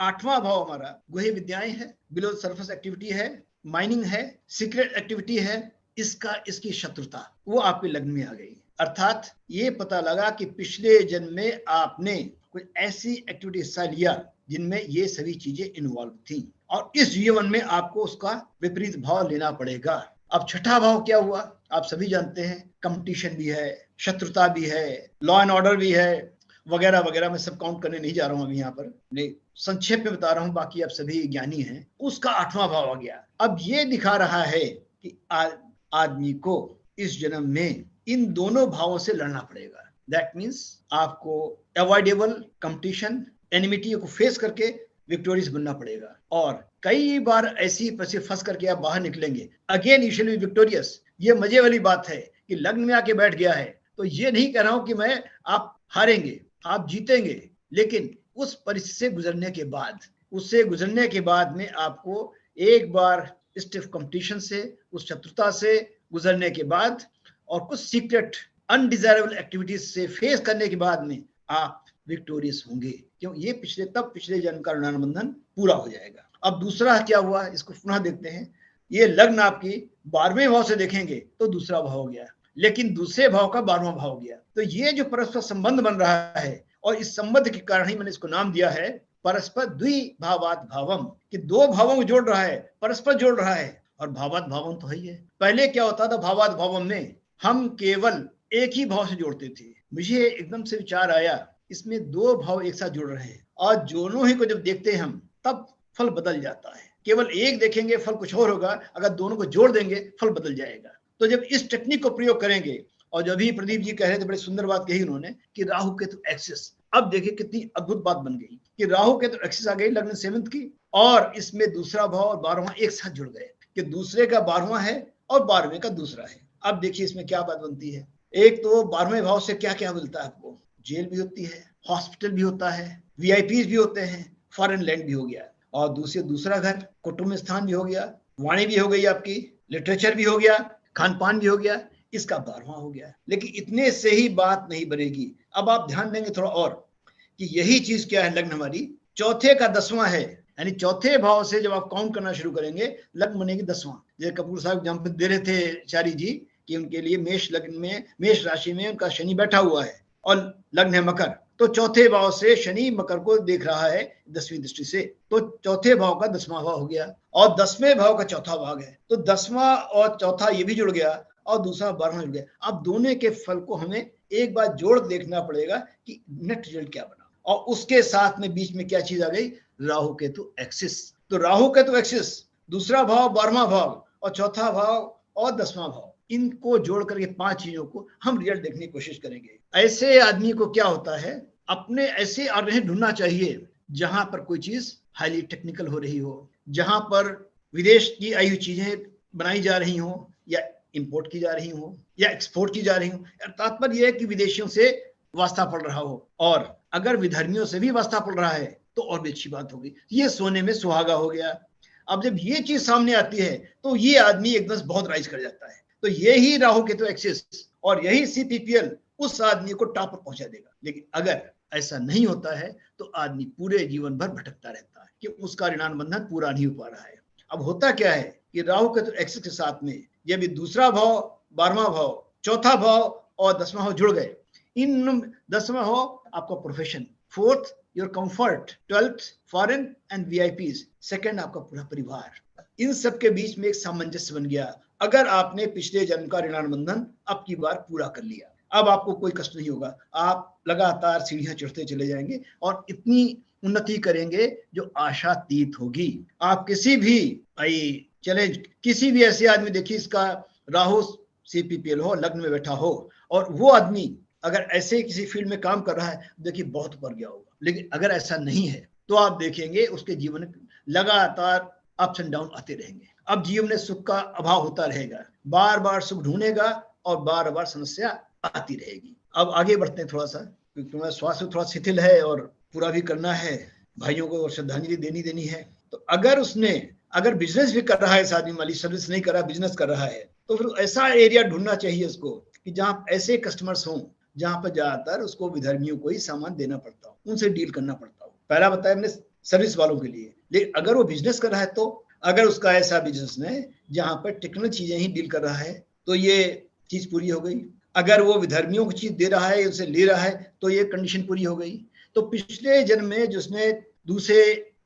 8वां भाव हमारा गुह्य विद्याएं है, बिलो सरफेस एक्टिविटी है, माइनिंग है, सीक्रेट एक्टिविटी है। इसकी शत्रुता वो आपके लग्न में आ गई। अर्थात ये पता लगा कि पिछले जन्म में आपने कुछ ऐसी एक्टिविटी हिस्सा लिया जिनमें ये सभी चीजें इन्वॉल्व थी, और इस जीवन में आपको उसका विपरीत भाव लेना पड़ेगा। अब 6ठा भाव क्या हुआ? आप सभी जानते हैं, कंपटीशन भी है, शत्रुता भी है, लॉ एंड ऑर्डर भी है, वगैरह वगैरह। मैं सब काउंट करने नहीं जा रहा हूं अभी, यहाँ पर नहीं, संक्षेप में बता रहा हूं, बाकी आप सभी ज्ञानी हैं। उसका 8वां भाव आ गया। अब ये दिखा रहा है कि आदमी को इस जन्म में इन दोनों भावों से लड़ना पड़ेगा। दैट मीन्स आपको अवॉइडेबल कंपटीशन, एनिमिटी को फेस करके विक्टोरियस बनना पड़ेगा, और कई बार ऐसी फंस करके आप बाहर निकलेंगे। Again you shall be victorious. ये मजे वाली बात है कि लग्न में आके बैठ गया है, तो ये नहीं कह रहा हूं कि मैं आप हारेंगे, आप जीतेंगे, लेकिन उस परिस्थिति से गुजरने के बाद, उससे गुजरने के बाद में आपको एक बार स्टिफ कंपटीशन से, उस शत्रुता से गुजरने के बाद और कुछ सीक्रेट अनडिजायरेबल एक्टिविटीज से फेस करने के बाद में आप विक्टोरियस होंगे, क्यों? ये पिछले जन्म का ऋणानुबंधन पूरा हो जाएगा। अब दूसरा क्या हुआ, इसको पुनः देखते हैं। ये लग्न आपकी 12वें भाव से देखेंगे तो दूसरा भाव हो गया, लेकिन दूसरे भाव का 12वां भाव हो गया। तो ये जो परस्पर संबंध बन रहा है, और इस संबंध के कारण ही मैंने इसको नाम दिया है परस्पर द्विभावात भावम, कि दो भावों को जोड़ रहा है, परस्पर जोड़ रहा है। और भावात भावम तो है ही है। पहले क्या होता था भावात भावम में, हम केवल एक ही भाव से जोड़ते थे। मुझे एकदम से विचार आया, इसमें दो भाव एक साथ जुड़ रहे हैं और दोनों ही को जब देखते हैं हम, तब फल बदल जाता है। केवल एक देखेंगे फल कुछ और होगा, अगर दोनों को जोड़ देंगे फल बदल जाएगा। तो जब इस टेक्निक को प्रयोग करेंगे, और जब भी प्रदीप जी कह रहे थे, बड़ी सुंदर बात कही उन्होंने कि राहु केतु एक्सिस, अब देखिए कितनी अद्भुत बात बन गई कि राहु केतु एक्सिस आ गई लग्न 7th की, और इसमें दूसरा भाव और 12वां एक साथ जुड़ गए कि दूसरे का 12वां है और 12वें का दूसरा है। अब देखिए इसमें क्या बात बनती है। एक तो 12वें भाव से क्या क्या मिलता है आपको, जेल भी होती है, हॉस्पिटल भी होता है, वीआईपीज भी होते हैं, फॉरेन लैंड भी हो गया, और दूसरा घर कुटुंब स्थान भी हो गया, वाणी भी हो गई आपकी, लिटरेचर भी हो गया, खान पान भी हो गया, इसका 12वां हो गया। लेकिन इतने से ही बात नहीं बनेगी। अब आप ध्यान देंगे थोड़ा और कि यही चीज क्या है, लग्न हमारी चौथे का 10वां है, यानी चौथे भाव से जब आप काउंट करना शुरू करेंगे लग्न बनेगी 10वां। जैसे कपूर साहब एग्जाम्पल दे रहे थे चारी जी कि उनके लिए मेष लग्न में, मेष राशि में उनका शनि बैठा हुआ है और लग्न है मकर, तो चौथे भाव से शनि मकर को देख रहा है 10वीं दृष्टि से, तो चौथे भाव का 10वां भाव हो गया, और 10वें भाव का चौथा भाग है, तो 10वां और चौथा ये भी जुड़ गया और दूसरा 12वां जुड़ गया। अब दोनों के फल को हमें एक बार जोड़ देखना पड़ेगा कि नेट रिजल्ट क्या बना, और उसके साथ में बीच में क्या चीज आ गई, राहु केतु एक्सिस। तो राहु केतु एक्सिस, दूसरा भाव 12वां भाव और चौथा भाव और 10वां भाव, इनको जोड़ करके 5 चीजों को हम रिजल्ट देखने की कोशिश करेंगे। ऐसे आदमी को क्या होता है, अपने ऐसे ऑर्गेनाइजेशन ढूंढना चाहिए जहां पर कोई चीज हाईली टेक्निकल हो रही हो, जहां पर विदेश की आई हुई चीजें बनाई जा रही हो, या इंपोर्ट की जा रही हो, या एक्सपोर्ट की जा रही हो। तात्पर्य यह है कि विदेशियों से वास्ता पड़ रहा हो, और अगर विधर्मियों से भी वास्ता पड़ रहा है तो और भी अच्छी बात होगी, ये सोने में सुहागा हो गया। अब जब ये चीज सामने आती है तो ये आदमी एकदम बहुत राइज कर जाता है। तो यही राहु केतु एक्सिस और यही CPPL उस आदमी को टॉप पर पहुंचा देगा। लेकिन अगर ऐसा नहीं होता है तो आदमी पूरे जीवन भर भटकता रहता है कि उसका ऋणान बंधन पूरा नहीं हो पा रहा है। अब होता क्या है कि राहु केतु एक्सिस के साथ में जब दूसरा भाव, 12वां भाव, चौथा भाव और 10वां भाव जुड़ गए, इन 10वां भाव आपका profession, 4th your comfort, 12th foreign and VIPs, 2nd आपका पूरा परिवार, इन सब के बीच में एक सामंजस्य बन गया। अगर आपने पिछले जन्म का ऋणानुबंधन अब की बार पूरा कर लिया, अब आपको कोई कष्ट नहीं होगा, आप लगातार सीढ़ियां चढ़ते चले जाएंगे और इतनी उन्नति करेंगे जो आशातीत होगी। आप किसी भी चैलेंज, किसी भी ऐसे आदमी देखिए इसका राहु CPPL हो, लग्न में बैठा हो, और वो आदमी अगर ऐसे किसी फील्ड में काम कर रहा है, देखिए बहुत ऊपर गया होगा। लेकिन अगर ऐसा नहीं है तो आप देखेंगे उसके जीवन में लगातार अप्स एंड डाउन आते रहेंगे। अब जीवन में सुख का अभाव होता रहेगा, बार बार सुख ढूंढेगा और बार बार समस्या आती रहेगी। अब आगे बढ़ते हैं थोड़ा सा, क्योंकि तुम्हारा स्वास्थ्य थोड़ा शिथिल है और पूरा भी करना है, भाइयों को श्रद्धांजलि देनी है। तो अगर बिजनेस भी कर रहा है, इस आदमी वाली सर्विस नहीं कर रहा, बिजनेस कर रहा है, तो फिर ऐसा एरिया ढूंढना चाहिए उसको कि जहाँ ऐसे कस्टमर्स हों जहां पर ज्यादातर उसको विधर्मियों को ही सामान देना पड़ता हो, उनसे डील करना पड़ता हो। पहला बताया हमने सर्विस वालों के लिए। लेकिन अगर वो बिजनेस कर रहा है, तो अगर उसका ऐसा बिजनेस है जहां पर टेक्निकल चीजें ही डील कर रहा है, तो ये चीज पूरी हो गई। अगर वो विधर्मियों को चीज दे रहा है, उनसे ले रहा है, तो ये कंडीशन पूरी हो गई। तो पिछले जन्म में जिसने दूसरे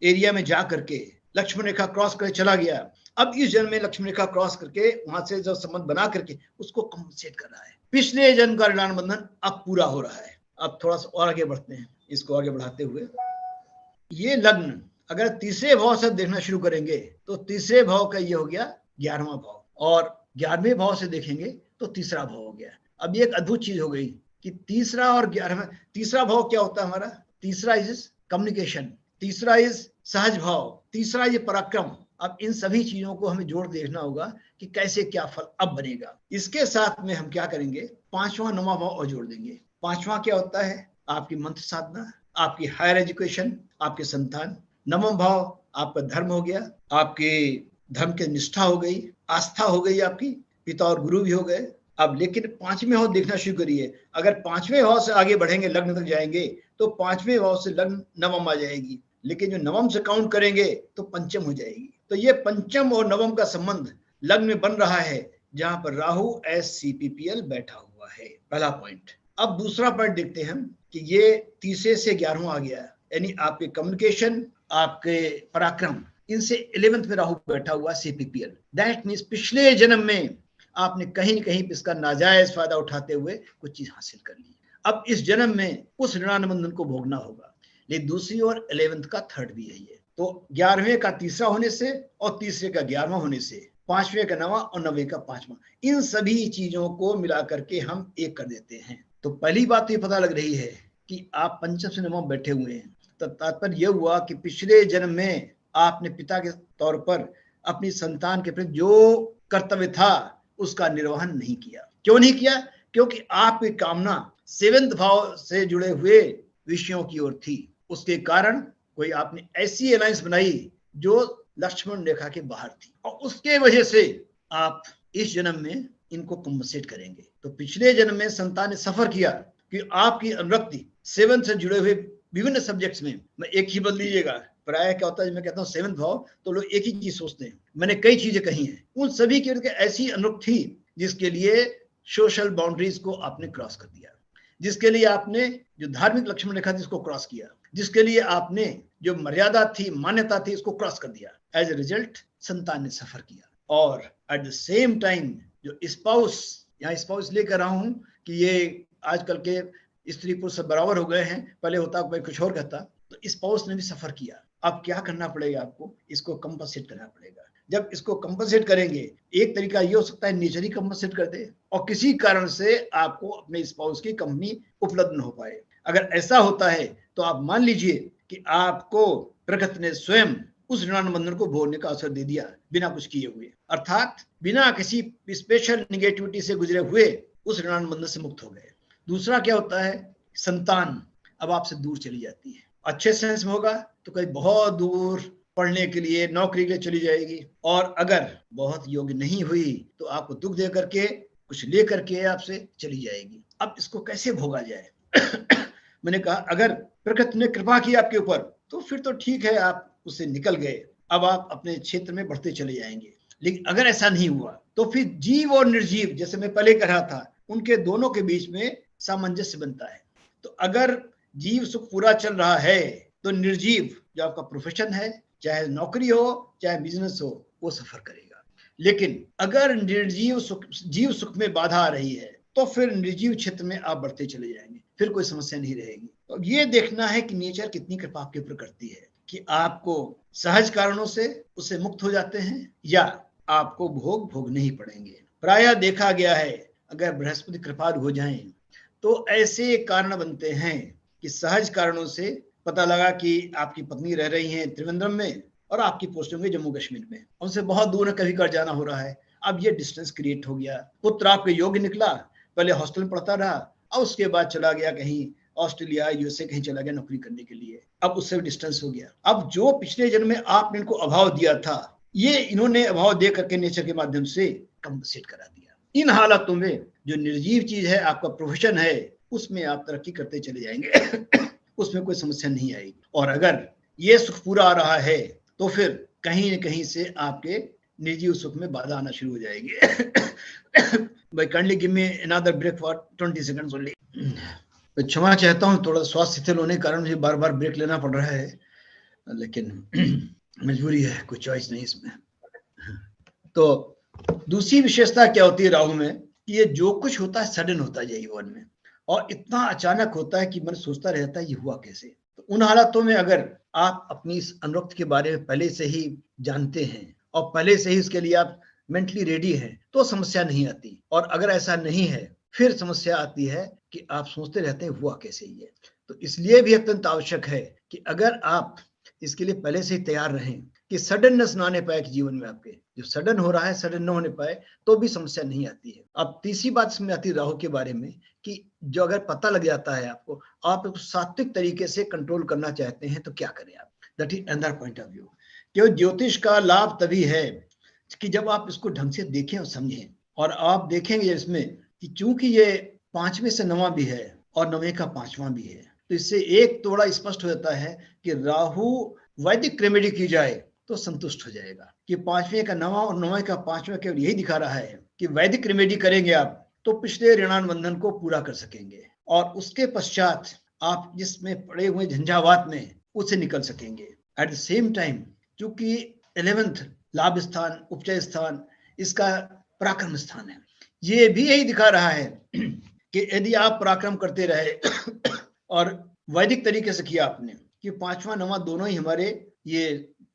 एरिया में जा करके लक्ष्मण रेखा क्रॉस कर चला गया, अब इस जन्म में लक्ष्मण रेखा क्रॉस करके वहां से जो संबंध बना करके उसको कंपनसेट कर रहा है। पिछले जन्म का ऋणान बंधन अब पूरा हो रहा है। अब थोड़ा सा और आगे बढ़ते हैं, इसको आगे बढ़ाते हुए, ये लग्न अगर तीसरे भाव से देखना शुरू करेंगे तो तीसरे भाव का ये हो गया 11वां भाव, और 11वें भाव से देखेंगे तो तीसरा भाव हो गया। अब ये एक अद्भुत चीज हो गई कि तीसरा और 11वां, तीसरा भाव क्या होता है हमारा, तीसरा इज कम्युनिकेशन, तीसरा इज सहज भाव, तीसरा ये पराक्रम। अब इन सभी चीजों को हमें जोड़ देखना होगा कि कैसे क्या फल अब बनेगा। इसके साथ में हम क्या करेंगे, 5वां 9वां भाव और जोड़ देंगे। 5वां क्या होता है, आपकी मंत्र साधना, आपकी हायर एजुकेशन, आपके संतान। 9वां भाव आपका धर्म हो गया, आपके धर्म की निष्ठा हो गई, आस्था हो गई, आपकी पिता और गुरु भी हो गए। अब लेकिन 5वें भाव देखना शुरू करिए। अगर 5वें भाव से आगे बढ़ेंगे, लग्न तक जाएंगे, तो 5वें भाव से लग्न 9वां आ जाएगी। लेकिन जो 9वां से काउंट करेंगे तो पंचम हो जाएगी। तो ये पंचम और 9वां का संबंध लग्न में बन रहा है, जहां पर राहु CPPL बैठा हुआ है। पहला पॉइंट। अब दूसरा पॉइंट देखते हैं हम कि ये तीसरे से 11वां आ गया, यानी आपके कम्युनिकेशन, आपके पराक्रम, इनसे 11th में राहु बैठा हुआ CPPL। दैट मीन्स पिछले जन्म में आपने कहीं न कहीं इसका नाजायज फायदा उठाते हुए कुछ चीज हासिल कर ली। अब इस जन्म में उस ऋणानुबंधन को भोगना होगा। लेकिन दूसरी ओर 11th का थर्ड भी है ये, तो 11वें का तीसरा होने से और तीसरे का 11वां होने से, 5वें का 9वां और 9वें का 5वां, इन सभी चीजों को मिला करके हम एक कर देते हैं। तो पहली बात तो ये पता लग रही है कि आप पंचम से 9वां बैठे हुए हैं, तो तात्पर्य यह हुआ कि पिछले जन्म में आपने पिता के तौर पर अपनी संतान के प्रति जो कर्तव्य था उसका निर्वहन नहीं किया। क्यों नहीं किया? क्योंकि आपकी कामना 7th भाव से जुड़े हुए विषयों की ओर थी। उसके कारण कोई आपने ऐसी अलायंस बनाई जो लक्ष्मण रेखा के बाहर थी, और उसके वजह से आप इस जन्म में इनको कंपनसेट करेंगे। तो पिछले जन्म में संतान ने सफर किया कि आपकी अनुरक्ति 7th से जुड़े हुए विभिन्न सब्जेक्ट्स में, मैं एक ही बदल लीजिएगा, प्राय क्या होता है मैं कहता हूँ 7th भाव तो लोग एक ही चीज सोचते हैं, मैंने कई चीजें कही हैं, उन सभी की ऐसी अनुरक्ति थी जिसके लिए सोशल बाउंड्रीज को आपने क्रॉस कर दिया, जिसके लिए आपने जो धार्मिक लक्ष्मण रेखा थी उसको क्रॉस किया, जिसके लिए आपने जो मर्यादा थी, मान्यता थी, उसको क्रॉस कर दिया। एज ए रिजल्ट संतान ने सफर किया। और एट द सेम टाइम जो स्पाउस, यहाँ स्पाउस लेकर रहा हूं कि ये आजकल के स्त्री पुरुष बराबर हो गए हैं, पहले होता कोई कुछ और कहता, तो स्पाउस ने भी सफर किया। अब क्या करना पड़ेगा आपको? इसको कंपनसेट करना पड़ेगा। जब इसको कंपनसेट करेंगे, एक तरीका ये हो सकता है नेचर ही कंपनसेट कर दे और किसी कारण से आपको अपने स्पाउस की कंपनी उपलब्ध न हो पाए। अगर ऐसा होता है तो आप मान लीजिए कि आपको प्रकृति ने स्वयं उस ऋणानुबंधन को भोगने का अवसर दे दिया बिना कुछ किए हुए, अर्थात बिना किसी स्पेशल निगेटिविटी से गुजरे हुए उस ऋणानुबंधन से मुक्त हो गए। दूसरा क्या होता है, संतान अब आपसे दूर चली जाती है। अच्छे सेंस में होगा तो कहीं बहुत दूर पढ़ने के लिए, नौकरी के लिए चली जाएगी, और अगर बहुत योग्य नहीं हुई तो आपको दुख दे करके कुछ ले करके आपसे चली जाएगी। अब इसको कैसे भोगा जाए? मैंने कहा अगर प्रकृति ने कृपा की आपके ऊपर तो फिर तो ठीक है, आप उससे निकल गए, अब आप अपने क्षेत्र में बढ़ते चले जाएंगे। लेकिन अगर ऐसा नहीं हुआ तो फिर जीव और निर्जीव, जैसे मैं पहले कह रहा था, उनके दोनों के बीच में सामंजस्य बनता है। तो अगर जीव सुख पूरा चल रहा है तो निर्जीव जो आपका प्रोफेशन है, चाहे नौकरी हो चाहे बिजनेस हो, वो सफर करेगा। लेकिन अगर निर्जीव सुख, जीव सुख में बाधा आ रही है तो फिर निर्जीव क्षेत्र में आप बढ़ते चले जाएंगे, फिर कोई समस्या नहीं रहेगी। तो ये देखना है कि नेचर कितनी कृपा आपके ऊपर करती है कि आपको सहज कारणों से उससे मुक्त हो जाते हैं या आपको भोग भोगने ही पड़ेंगे। प्रायः देखा गया है अगर बृहस्पति कृपालु हो जाएं तो ऐसे कारण बनते हैं कि सहज कारणों से पता लगा कि आपकी पत्नी रह रही हैं त्रिवेंद्रम में और आपकी पोस्टिंग हुई जम्मू कश्मीर में, उनसे बहुत दूर कभी कर जाना हो रहा है। अब ये डिस्टेंस क्रिएट हो गया। पुत्र आपके योग्य निकला, पहले हॉस्टल में पढ़ता रहा और उसके बाद चला गया कहीं ऑस्ट्रेलिया, यूएसए कहीं चला गया नौकरी करने के लिए, अब उससे डिस्टेंस हो गया। अब जो पिछले जन्म में आपने इनको अभाव दिया था, ये इन्होंने अभाव दे करके नेचर के माध्यम से कंपनसेट करा दिया। इन हालातों में जो निर्जीव चीज है, आपका प्रोफेशन है, उसमें आप तरक्की करते चले जाएंगे उसमें कोई समस्या नहीं आएगी। और अगर ये सुख पूरा आ रहा है तो फिर कहीं न कहीं से आपके निर्जीव सुख में बाधा आना शुरू हो जाएगी। भाई kindly give me another break for 20 seconds only. क्षमा चाहता हूँ, थोड़ा स्वास्थ्य शिथिल होने के कारण मुझे बार बार ब्रेक लेना पड़ रहा है, लेकिन मजबूरी है, कोई चॉइस नहीं इसमें। तो दूसरी विशेषता क्या होती है राहु में कि ये जो कुछ होता है सडन होता है जीवन में, और इतना अचानक होता है कि मन सोचता रहता है ये हुआ कैसे। तो उन हालातों में अगर आप अपनी इस अनुरक्ति के बारे में पहले से ही जानते हैं और पहले से ही उसके लिए आप मेंटली रेडी हैं तो समस्या नहीं आती। और अगर ऐसा नहीं है फिर समस्या आती है कि आप सोचते रहते हैं हुआ कैसे ये। तो इसलिए भी अत्यंत आवश्यक है कि अगर आप इसके लिए पहले से ही तैयार रहें कि सडननेस ना आने पाए कि जीवन में आपके जो सडन हो रहा है सडन न होने पाए तो भी समस्या नहीं आती है। अब तीसरी बात इसमें आती है राहु के बारे में कि जो अगर पता लग जाता है आपको, आप सात्विक तरीके से कंट्रोल करना चाहते हैं तो क्या करें आप, that is another point of view. क्यों ज्योतिष का लाभ तभी है कि जब आप इसको ढंग से देखें और समझें। और आप देखेंगे इसमें कि चूंकि ये 5वें से 9वां भी है और 9वें का 5वां भी है, तो इससे एक थोड़ा स्पष्ट हो जाता है कि राहु वैदिक रेमेडी की जाए तो संतुष्ट हो जाएगा कि 5वें का 9वां और 9वें का 5वां केवल यही दिखा रहा है कि वैदिक रेमेडी करेंगे आप तो पिछले ऋणानुबंधन को पूरा कर सकेंगे। और उसके पश्चात आप जिसमें पड़े हुए झंझावात में उससे निकल सकेंगे। एट द सेम टाइम क्योंकि 11th लाभ स्थान, उपचय स्थान इसका पराक्रम स्थान है, ये भी यही दिखा रहा है कि यदि आप पराक्रम करते रहे और वैदिक तरीके से किया आपने कि 5वां 9वां दोनों ही हमारे ये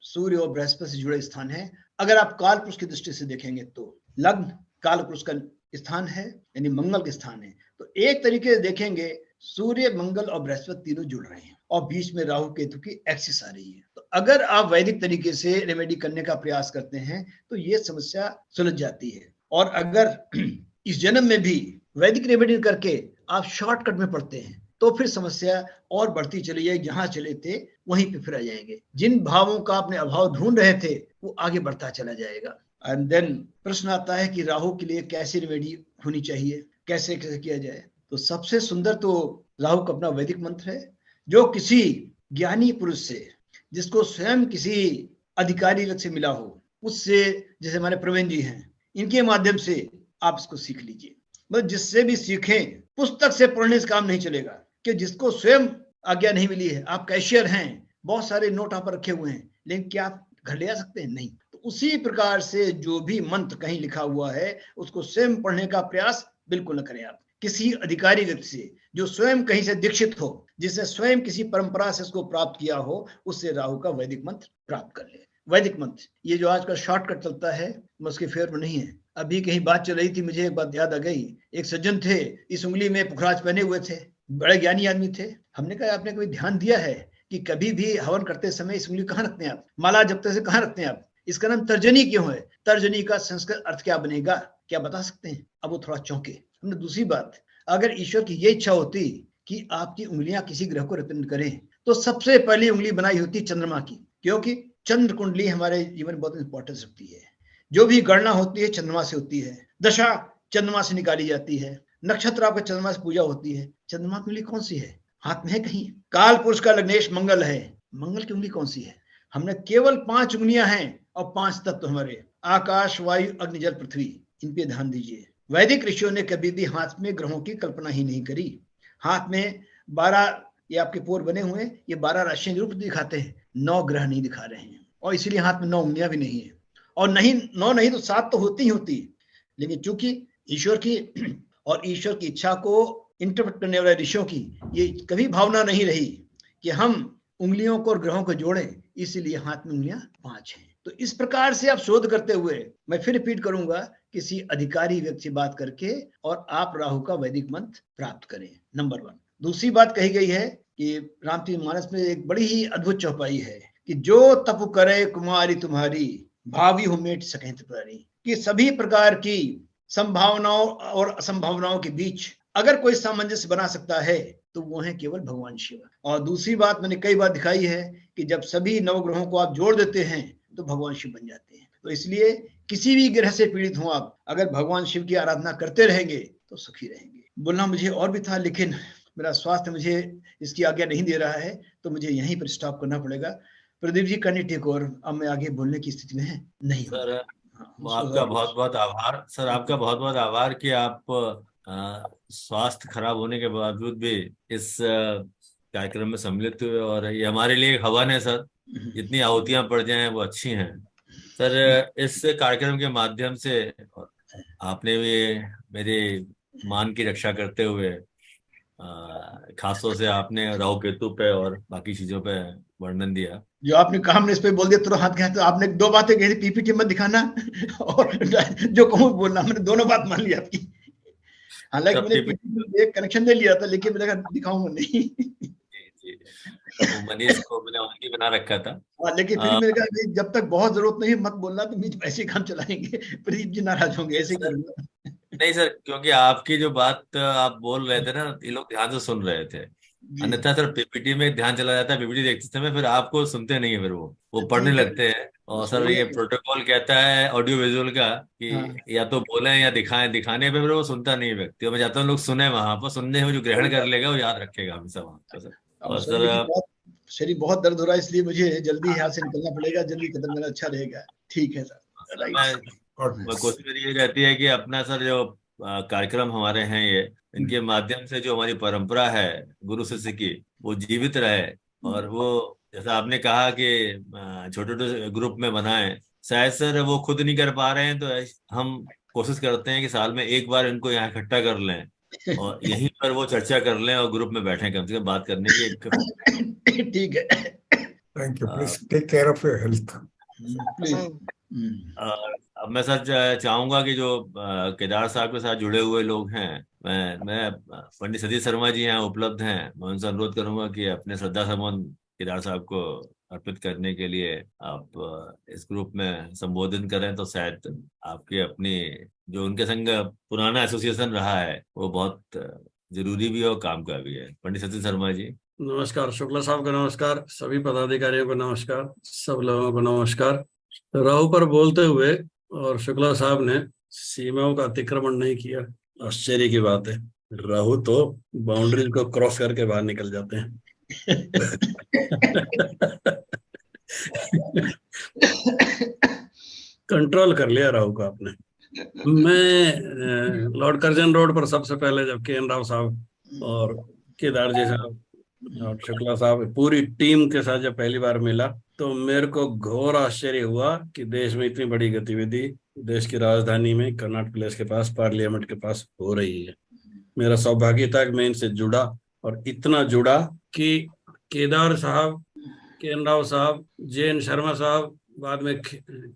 सूर्य और बृहस्पति से जुड़े स्थान है। अगर आप काल पुरुष की दृष्टि से देखेंगे तो लग्न काल पुरुष का स्थान है, यानी मंगल के स्थान है। तो एक तरीके से देखेंगे सूर्य मंगल और बृहस्पति तीनों जुड़ रहे हैं और बीच में राहु केतु की एक्सिस आ रही है। तो अगर आप वैदिक तरीके से रेमेडी करने का प्रयास करते हैं तो ये समस्या सुलझ जाती है। और अगर इस जन्म में भी वैदिक रेमेडी करके आप शॉर्टकट में पड़ते हैं तो फिर समस्या और बढ़ती चली जाएगी, जहां चले थे वहीं पे फिर आ जाएंगे। जिन भावों का आपने अभाव ढूंढ रहे थे वो आगे बढ़ता चला जाएगा। एंड देन प्रश्न आता है कि राहु के लिए कैसी रेमेडी होनी चाहिए, कैसे कैसे किया जाए। तो सबसे सुंदर तो राहु का अपना वैदिक मंत्र है, जो किसी ज्ञानी पुरुष से, जिसको स्वयं किसी अधिकारी लग से मिला हो, उससे, जैसे हमारे प्रवीण जी हैं, इनके माध्यम से आप इसको सीख लीजिए। मतलब जिससे भी सीखें, पुस्तक से पढ़ने से काम नहीं चलेगा, कि जिसको स्वयं आज्ञा नहीं मिली है। आप कैशियर हैं, बहुत सारे नोट आप पर रखे हुए हैं, लेकिन क्या आप घर ले आ सकते हैं? नहीं। तो उसी प्रकार से जो भी मंत्र कहीं लिखा हुआ है उसको स्वयं पढ़ने का प्रयास बिल्कुल न करें। आप किसी अधिकारी व्यक्ति से जो स्वयं कहीं से दीक्षित हो, जिसने स्वयं किसी परंपरा से उसको प्राप्त किया हो, उससे राहु का वैदिक मंत्र प्राप्त कर ले। वैदिक मंत्र ये जो आजकल शॉर्टकट चलता है, उसके फेवर में नहीं है। अभी कहीं बात चल रही थी, मुझे एक बात याद आ गई। एक सज्जन थे, इस उंगली में पुखराज पहने हुए थे, बड़े ज्ञानी आदमी थे। हमने कहा आपने कभी ध्यान दिया है कि कभी भी हवन करते समय इस उंगली कहाँ रखते हैं आप? माला जपते से कहाँ रखते हैं आप? इसका नाम तर्जनी क्यों है? तर्जनी का संस्कृत अर्थ क्या बनेगा, क्या बता सकते हैं? अब वो थोड़ा चौंके। हमने दूसरी बात, अगर ईश्वर की ये इच्छा होती कि आपकी उंगलियां किसी ग्रह को रिप्रेजेंट करें, तो सबसे पहली उंगली बनाई होती चंद्रमा की, क्योंकि चंद्र कुंडली हमारे जीवन में बहुत इंपॉर्टेंस रखती है। जो भी गणना होती है चंद्रमा से होती है, दशा चंद्रमा से निकाली जाती है, नक्षत्र आपका चंद्रमा से पूजा होती है। चंद्रमा की उंगली कौन सी है? हाथ में है कहीं? काल पुरुष का लग्नेश मंगल है, मंगल की उंगली कौन सी है? हमने केवल 5 उंगलियां हैं और 5 तत्व हमारे, आकाश वायु अग्नि जल पृथ्वी। इन पे ध्यान दीजिए। वैदिक ऋषियों ने कभी भी हाथ में ग्रहों की कल्पना ही नहीं करी। हाथ में 12 ये आपके पोर बने हुए, ये 12 राशियां रूप दिखाते हैं, 9 ग्रह नहीं दिखा रहे हैं। और इसीलिए हाथ में 9 उंगलियां भी नहीं है। और नहीं 9 नहीं तो 7 तो होती ही होती, लेकिन चूंकि ईश्वर की और ईश्वर की इच्छा को इंटरप्रेट करने वाले ऋषियों की ये कभी भावना नहीं रही कि हम उंगलियों को और ग्रहों को जोड़ें, इसीलिए हाथ में उंगलियां 5 हैं। तो इस प्रकार से आप शोध करते हुए, मैं फिर रिपीट करूंगा, किसी अधिकारी व्यक्ति से बात करके और आप राहु का वैदिक मंत्र प्राप्त करें, नंबर 1। दूसरी बात कही गई है कि रामचरितमानस में एक बड़ी ही अद्भुत चौपाई है कि जो तप करे कुमारी तुम्हारी, भावी हो मेट सकें त्रिपुरारी। कि सभी प्रकार की संभावनाओं और असंभावनाओं के बीच अगर कोई सामंजस्य बना सकता है तो वो है केवल भगवान शिव। और दूसरी बात मैंने कई बार दिखाई है कि जब सभी नवग्रहों को आप जोड़ देते हैं तो भगवान शिव बन जाते हैं। तो इसलिए किसी भी ग्रह से पीड़ित हो आप, अगर भगवान शिव की आराधना करते रहेंगे तो सुखी रहेंगे। बोलना मुझे और भी था, लेकिन मेरा स्वास्थ्य मुझे इसकी आज्ञा नहीं दे रहा है, तो मुझे यहीं पर स्टॉप करना पड़ेगा। प्रदीप जी करनी टेक ओवर, अब मैं आगे बोलने की स्थिति में नहीं हूँ। सर आपका बहुत बहुत आभार। सर आपका बहुत बहुत आभार कि आप स्वास्थ्य खराब होने के बावजूद भी इस कार्यक्रम में सम्मिलित हुए, और ये हमारे लिए एक हवन है सर। जितनी आहुतियां पड़ जाएं वो अच्छी हैं सर। इस कार्यक्रम के माध्यम से आपने भी मेरे मान की रक्षा करते हुए खासतौर से आपने राहु केतु पे और बाकी चीजों पे वर्णन दिया। जो आपने कहा हमने इस पे बोल दिया तुरंत हाथ गया। तो आपने 2 बातें कही, पीपीटी मत दिखाना और जो कहूँ बोलना, मैंने दोनों बात मान ली आपकी। हालांकि मैंने पीपीटी एक कनेक्शन दे लिया था, लेकिन मैंने कहा दिखाऊंगा नहीं। मनीष को मैंने ऑनली बना रखा था। लेकिन फिर मैंने कहा जब तक बहुत जरूरत नहीं मत बोलना, तो बीच ऐसे काम चलाएंगे, प्रदीप जी नाराज होंगे, ऐसे करूंगा। नहीं सर, क्योंकि आपकी जो बात आप बोल रहे थे ना, ये लोग ध्यान से सुन रहे थे। अन्यथा सर पीपीटी में ध्यान चला जाता है, पीपीटी देखते समय फिर आपको सुनते नहीं है, फिर वो पढ़ने लगते हैं। और सर ये प्रोटोकॉल कहता है ऑडियो विजुअल का कि या तो बोलें या दिखाएं, दिखाने पे फिर वो सुनता नहीं है व्यक्ति। और मैं चाहता हूँ लोग सुने, वहां पर सुनने में जो ग्रहण कर लेगा वो याद रखेगा हमेशा वहां पर सर। और सर शरीर बहुत दर्द हो रहा है, इसलिए मुझे जल्दी यहाँ से निकलना पड़ेगा, जल्दी खत्म करना अच्छा रहेगा। ठीक है सर। कोशिश ये रहती है कि अपना सर जो कार्यक्रम हमारे हैं ये, इनके माध्यम से जो हमारी परंपरा है गुरु शिष्य की, वो जीवित रहे और वो जैसा आपने कहा कि छोटे छोटे ग्रुप में बनाएं, शायद सर वो खुद नहीं कर पा रहे हैं, तो हम कोशिश करते हैं कि साल में एक बार इनको यहाँ इकट्ठा कर लें और यहीं पर वो चर्चा कर लें और ग्रुप में बैठें, कम से कम बात करने की एक ठीक है। Thank you, please take care of your health. Please. अब मैं सर चाहूंगा कि जो केदार साहब के साथ जुड़े हुए लोग हैं, मैं पंडित सतीश शर्मा जी यहाँ उपलब्ध हैं, मैं उनसे अनुरोध करूंगा कि अपने श्रद्धा सुमन केदार साहब को अर्पित करने के लिए आप इस ग्रुप में संबोधन करें, तो शायद आपकी अपनी जो उनके संग पुराना एसोसिएशन रहा है वो बहुत जरूरी भी है और काम का भी है। पंडित सतीश शर्मा जी। नमस्कार, शुक्ला साहब को नमस्कार, सभी पदाधिकारियों को नमस्कार, सब लोगों को नमस्कार। राहु पर बोलते हुए और शुक्ला साहब ने सीमाओं का अतिक्रमण नहीं किया, आश्चर्य की बात है। राहु तो बाउंड्रीज को क्रॉस करके बाहर निकल जाते हैं। कंट्रोल कर लिया राहु का आपने। मैं लॉर्ड कर्जन रोड पर सबसे पहले जब के एन राव साहब और केदार जी साहब और शुक्ला साहब पूरी टीम के साथ जब पहली बार मिला तो मेरे को घोर आश्चर्य हुआ कि देश में इतनी बड़ी गतिविधि देश की राजधानी में कर्नाटक प्लेस के पास पार्लियामेंट के पास हो रही है। मेरा सौभाग्य था कि मैं इनसे जुड़ा और इतना जुड़ा कि केदार साहब, के एन राव साहब, जे एन शर्मा साहब, बाद में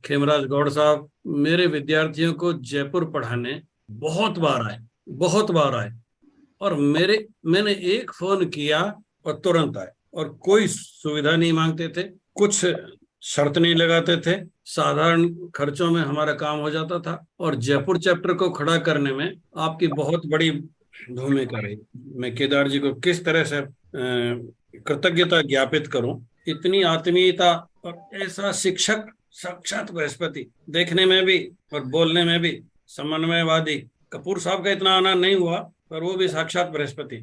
खेमराज गौड़ साहब मेरे विद्यार्थियों को जयपुर पढ़ाने बहुत बार आए और मैंने एक फोन किया और तुरंत आए और कोई सुविधा नहीं मांगते थे, कुछ शर्त नहीं लगाते थे, साधारण खर्चों में हमारा काम हो जाता था। और जयपुर चैप्टर को खड़ा करने में आपकी बहुत बड़ी भूमिका रही। मैं केदार जी को किस तरह से कृतज्ञता ज्ञापित करूं, इतनी आत्मीयता और ऐसा शिक्षक, साक्षात बृहस्पति, देखने में भी और बोलने में भी समन्वयवादी। कपूर साहब का इतना आना नहीं हुआ पर वो भी साक्षात बृहस्पति।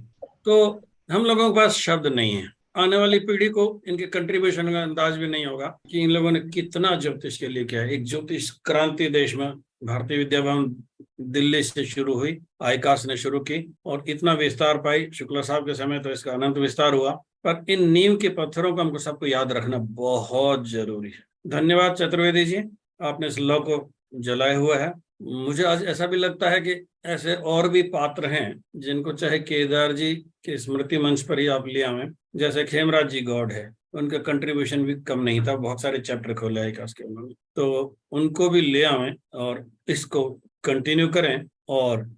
तो हम लोगों के पास शब्द नहीं है, आने वाली पीढ़ी को इनके कंट्रीब्यूशन का अंदाज भी नहीं होगा कि इन लोगों ने कितना ज्योतिष के लिए किया है। एक ज्योतिष क्रांति देश में भारतीय विद्या भवन दिल्ली से शुरू हुई, आईकास ने शुरू की और इतना विस्तार पाई। शुक्ला साहब के समय तो इसका अनंत विस्तार हुआ, पर इन नींव के पत्थरों को हमको सबको याद रखना बहुत जरूरी है। धन्यवाद चतुर्वेदी जी, आपने इस लौ को जलाए हुआ है। मुझे आज ऐसा भी लगता है कि ऐसे और भी पात्र हैं जिनको चाहे केदार जी के स्मृति मंच पर ही आप ले आवें, जैसे खेमराज जी गौड़ है, उनका कंट्रीब्यूशन भी कम नहीं था, बहुत सारे चैप्टर खोले है आईकास के उन्होंने, तो उनको भी ले आवें और इसको कंटिन्यू करें। और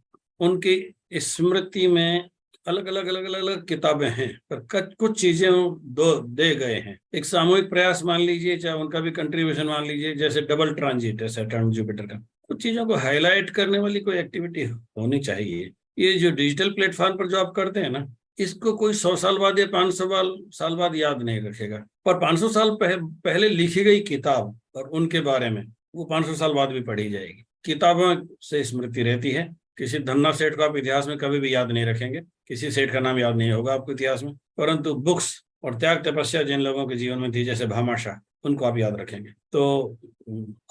उनकी स्मृति में अलग अलग किताबें हैं, पर कुछ चीजें दे गए हैं। एक सामूहिक प्रयास मान लीजिए, चाहे उनका भी कंट्रीब्यूशन मान लीजिए, जैसे डबल ट्रांजिट है सैटर्न जुपिटर का, कुछ चीजों को हाईलाइट करने वाली कोई एक्टिविटी होनी चाहिए। ये जो डिजिटल प्लेटफॉर्म पर जो आप करते हैं ना, इसको कोई 100 साल बाद या 500 साल बाद याद नहीं रखेगा, पर 500 साल पहले लिखी गई किताब और उनके बारे में वो 500 साल बाद भी पढ़ी जाएगी। किताबों से स्मृति रहती है। किसी धन्ना सेठ को आप इतिहास में कभी भी याद नहीं रखेंगे, किसी सेठ का नाम याद नहीं होगा आपको इतिहास में, परंतु बुक्स और त्याग तपस्या जिन लोगों के जीवन में थी, जैसे भामाशाह, उनको आप याद रखेंगे। तो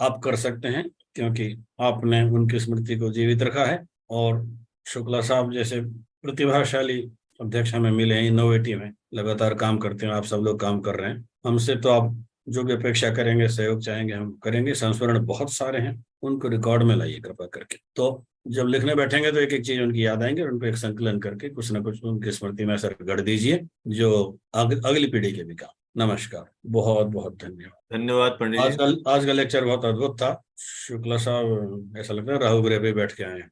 आप कर सकते हैं क्योंकि आपने उनकी स्मृति को जीवित रखा है। और शुक्ला साहब जैसे प्रतिभाशाली अध्यक्ष हमें मिले हैं, इनोवेटिव हैं, लगातार काम करते हैं, आप सब लोग काम कर रहे हैं। हमसे तो आप जो भी अपेक्षा करेंगे, सहयोग चाहेंगे, हम करेंगे। संस्मरण बहुत सारे हैं, उनको रिकॉर्ड में लाइए कृपा करके। तो जब लिखने बैठेंगे तो एक एक चीज उनकी याद आएंगे और उनको एक संकलन करके कुछ ना कुछ उनकी स्मृति में असर गढ़ दीजिए, जो अगली पीढ़ी के भी काम। नमस्कार, बहुत बहुत धन्यवाद। धन्यवाद पंडित जी। आज का लेक्चर बहुत अद्भुत था। शुक्ला साहब ऐसा लगता है राहु ग्रह पे बैठ के आए हैं,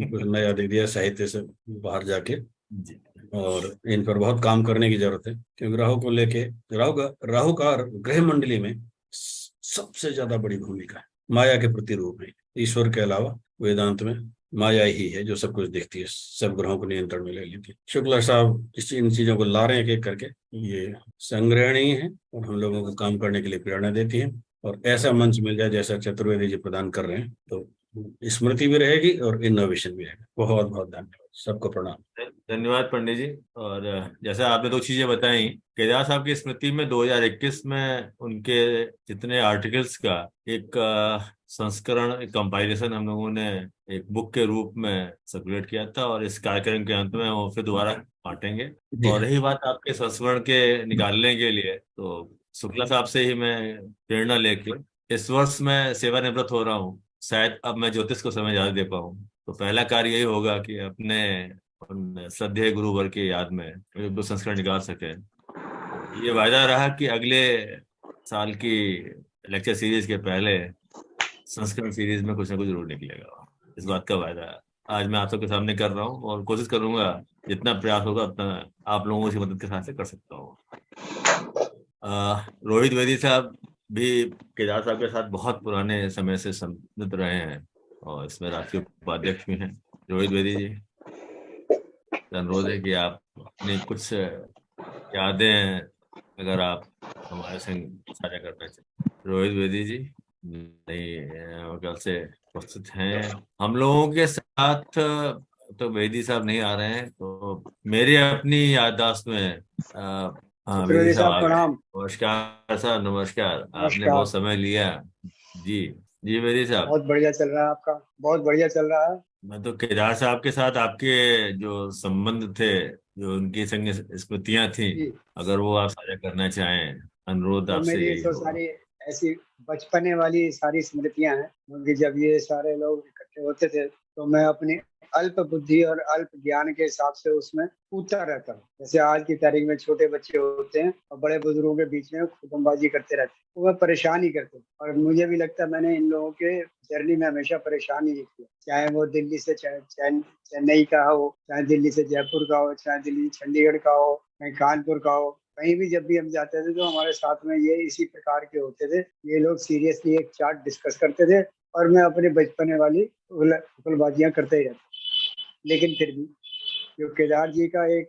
कुछ नया दे दिया साहित्य से बाहर जाके जी। और इन पर बहुत काम करने की जरूरत है, क्योंकि राहु को लेके राहु का ग्रह मंडली में सबसे ज्यादा बड़ी भूमिका है। माया के प्रतिरूप है, ईश्वर के अलावा वेदांत में माया ही है जो सब कुछ दिखती है, सब ग्रहों को नियंत्रण में ले लेती है। शुक्ला साहब इन चीजों को ला रहे हैं एक एक करके, ये संग्रहणीय है और हम लोगों को काम करने के लिए प्रेरणा देती है। और ऐसा मंच मिल जाए जैसा चतुर्वेदी जी प्रदान कर रहे हैं तो स्मृति भी रहेगी और इनोवेशन भी रहेगा। बहुत बहुत धन्यवाद, सबको प्रणाम। धन्यवाद पंडित जी। और जैसा आपने दो चीजें बताई, केदार साहब की स्मृति में 2021 में उनके जितने आर्टिकल्स का एक संस्करण, एक कंपाइलेशन हम लोगों ने एक बुक के रूप में सर्कुलेट किया था, और इस कार्यक्रम के अंत में वो फिर दोबारा बांटेंगे। जी और रही बात आपके संस्मरण के निकालने के लिए, तो शुक्ला साहब से ही मैं प्रेरणा लेके इस वर्ष मैं सेवानिवृत्त हो रहा हूँ। शायद अब मैं ज्योतिष को समय ज्यादा दे पाऊँ, तो पहला कार्य यही होगा कि अपने उन श्रद्धेय गुरुवर की याद में एक दो संस्करण निकाल सके। ये वायदा रहा कि अगले साल की लेक्चर सीरीज के पहले संस्करण सीरीज में कुछ ना कुछ जरूर निकलेगा। इस बात का वायदा आज मैं आप सबके सामने कर रहा हूँ, और कोशिश करूंगा जितना प्रयास होगा उतना आप लोगों की मदद के साथ से कर सकता हूँ। रोहित वेदी साहब भी केदार साहब के साथ बहुत पुराने समय से संबंधित रहे हैं, और इसमें राष्ट्रीय उपाध्यक्ष भी हैं। रोहित वेदी जी, अनुरोध है कि आप अपनी कुछ यादें अगर आप हमारे संग साझा करना चाहें। रोहित वेदी जी नहीं, कल से उपस्थित हैं हम लोगों के साथ। तो वेदी साहब नहीं आ रहे हैं, तो मेरी अपनी याददाश्त में हाँ, वेदी चतुर्वेदी साहब साहब आ गए। प्रणाम। नमस्कार सर, नमस्कार। आपने नमस्कार। बहुत समय लिया। जी जी वेदी साहब। बहुत बढ़िया चल रहा है आपका, बहुत बढ़िया चल रहा है। मैं तो केदार साहब के साथ आपके जो संबंध थे, जो उनकी संग स्मृतियां थी, जी, अगर वो आप साझा करना चाहें, अनुरोध वो आपसे मेरी यही तो होगा। सारी ऐसी बचपने वाली सारी स्मृतियां हैं, क्योंकि जब ये सारे लोग इकट्ठे होते थे तो मैं अपनी अल्प बुद्धि और अल्प ज्ञान के हिसाब से उसमें कूदता रहता हूँ। जैसे आज की तारीख में छोटे बच्चे होते हैं और बड़े बुजुर्गों के बीच में खुदमबाजी करते रहते हैं, वो मैं परेशान ही करते हैं। और मुझे भी लगता है मैंने इन लोगों के जर्नी में हमेशा परेशान ही किया, चाहे वो दिल्ली से चेन्नई का हो, चाहे दिल्ली से जयपुर का हो, चाहे दिल्ली चंडीगढ़ का हो, चाहे कानपुर का हो। कहीं भी जब भी हम जाते थे तो हमारे साथ में ये इसी प्रकार के होते थे। ये लोग सीरियसली एक चार्ट डिस्कस करते थे और मैं अपने बचपने वाली उगलबाजियां करते ही रहता। लेकिन फिर भी जो केदार जी का एक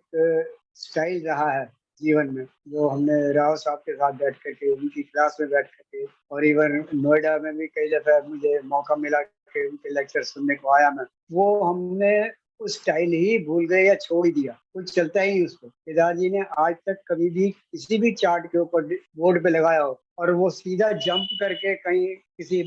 स्टाइल रहा है जीवन में, जो हमने राव साहब के साथ बैठ करके, उनकी क्लास में बैठ करके, और इवन नोएडा में भी कई दफा मुझे मौका मिला कि उनके लेक्चर सुनने को आया मैं, वो हमने उस स्टाइल ही भूल गए या छोड़ ही दिया, कुछ चलता ही उसको। केदार जी ने आज तक कभी भी किसी भी चार्ट के ऊपर बोर्ड पे लगाया हो और वो सीधा जंप करके कहीं किसी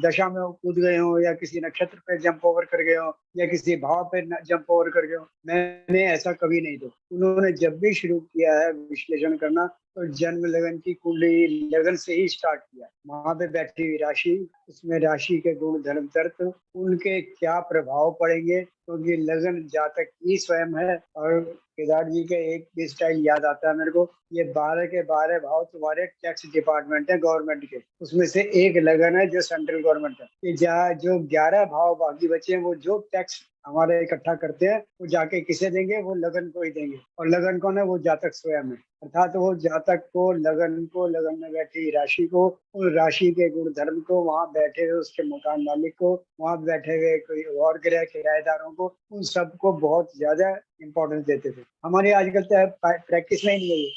दशा में कूद गए हो, या किसी नक्षत्र पे जंप ओवर कर गए हो, या किसी भाव पे जंप ओवर कर गए हो, मैंने ऐसा कभी नहीं देखा। उन्होंने जब भी शुरू किया है विश्लेषण करना तो जन्म लगन की कुंडली लगन से ही स्टार्ट किया। वहां पे बैठी हुई राशि, उसमें राशि के गुण धर्म तर्क, उनके क्या प्रभाव पड़ेंगे, क्योंकि लगन जातक ही स्वयं है। और केदार जी के एक भी स्टाइल याद आता है मेरे को, ये 12 के 12 भाव तुम्हारे टैक्स डिपार्टमेंट है गवर्नमेंट के, उसमें से एक लगन है जो सेंट्रल गवर्नमेंट है। ये जो 11 भाव बाकी बचे हैं, वो जो टैक्स हमारे इकट्ठा करते हैं वो जाके किसे देंगे, वो लगन को ही देंगे। और लगन कौन है, वो जातक स्वयं है। अर्थात वो जातक को, लगन में बैठी राशि को, उस राशि के गुण धर्म को, वहां बैठे हुए उसके मकान मालिक को, वहां बैठे हुए कोई और गृह किराएदारों को, उन सबको बहुत ज्यादा इंपॉर्टेंस देते थे। हमारी आजकल तो प्रैक्टिस में ही नहीं है।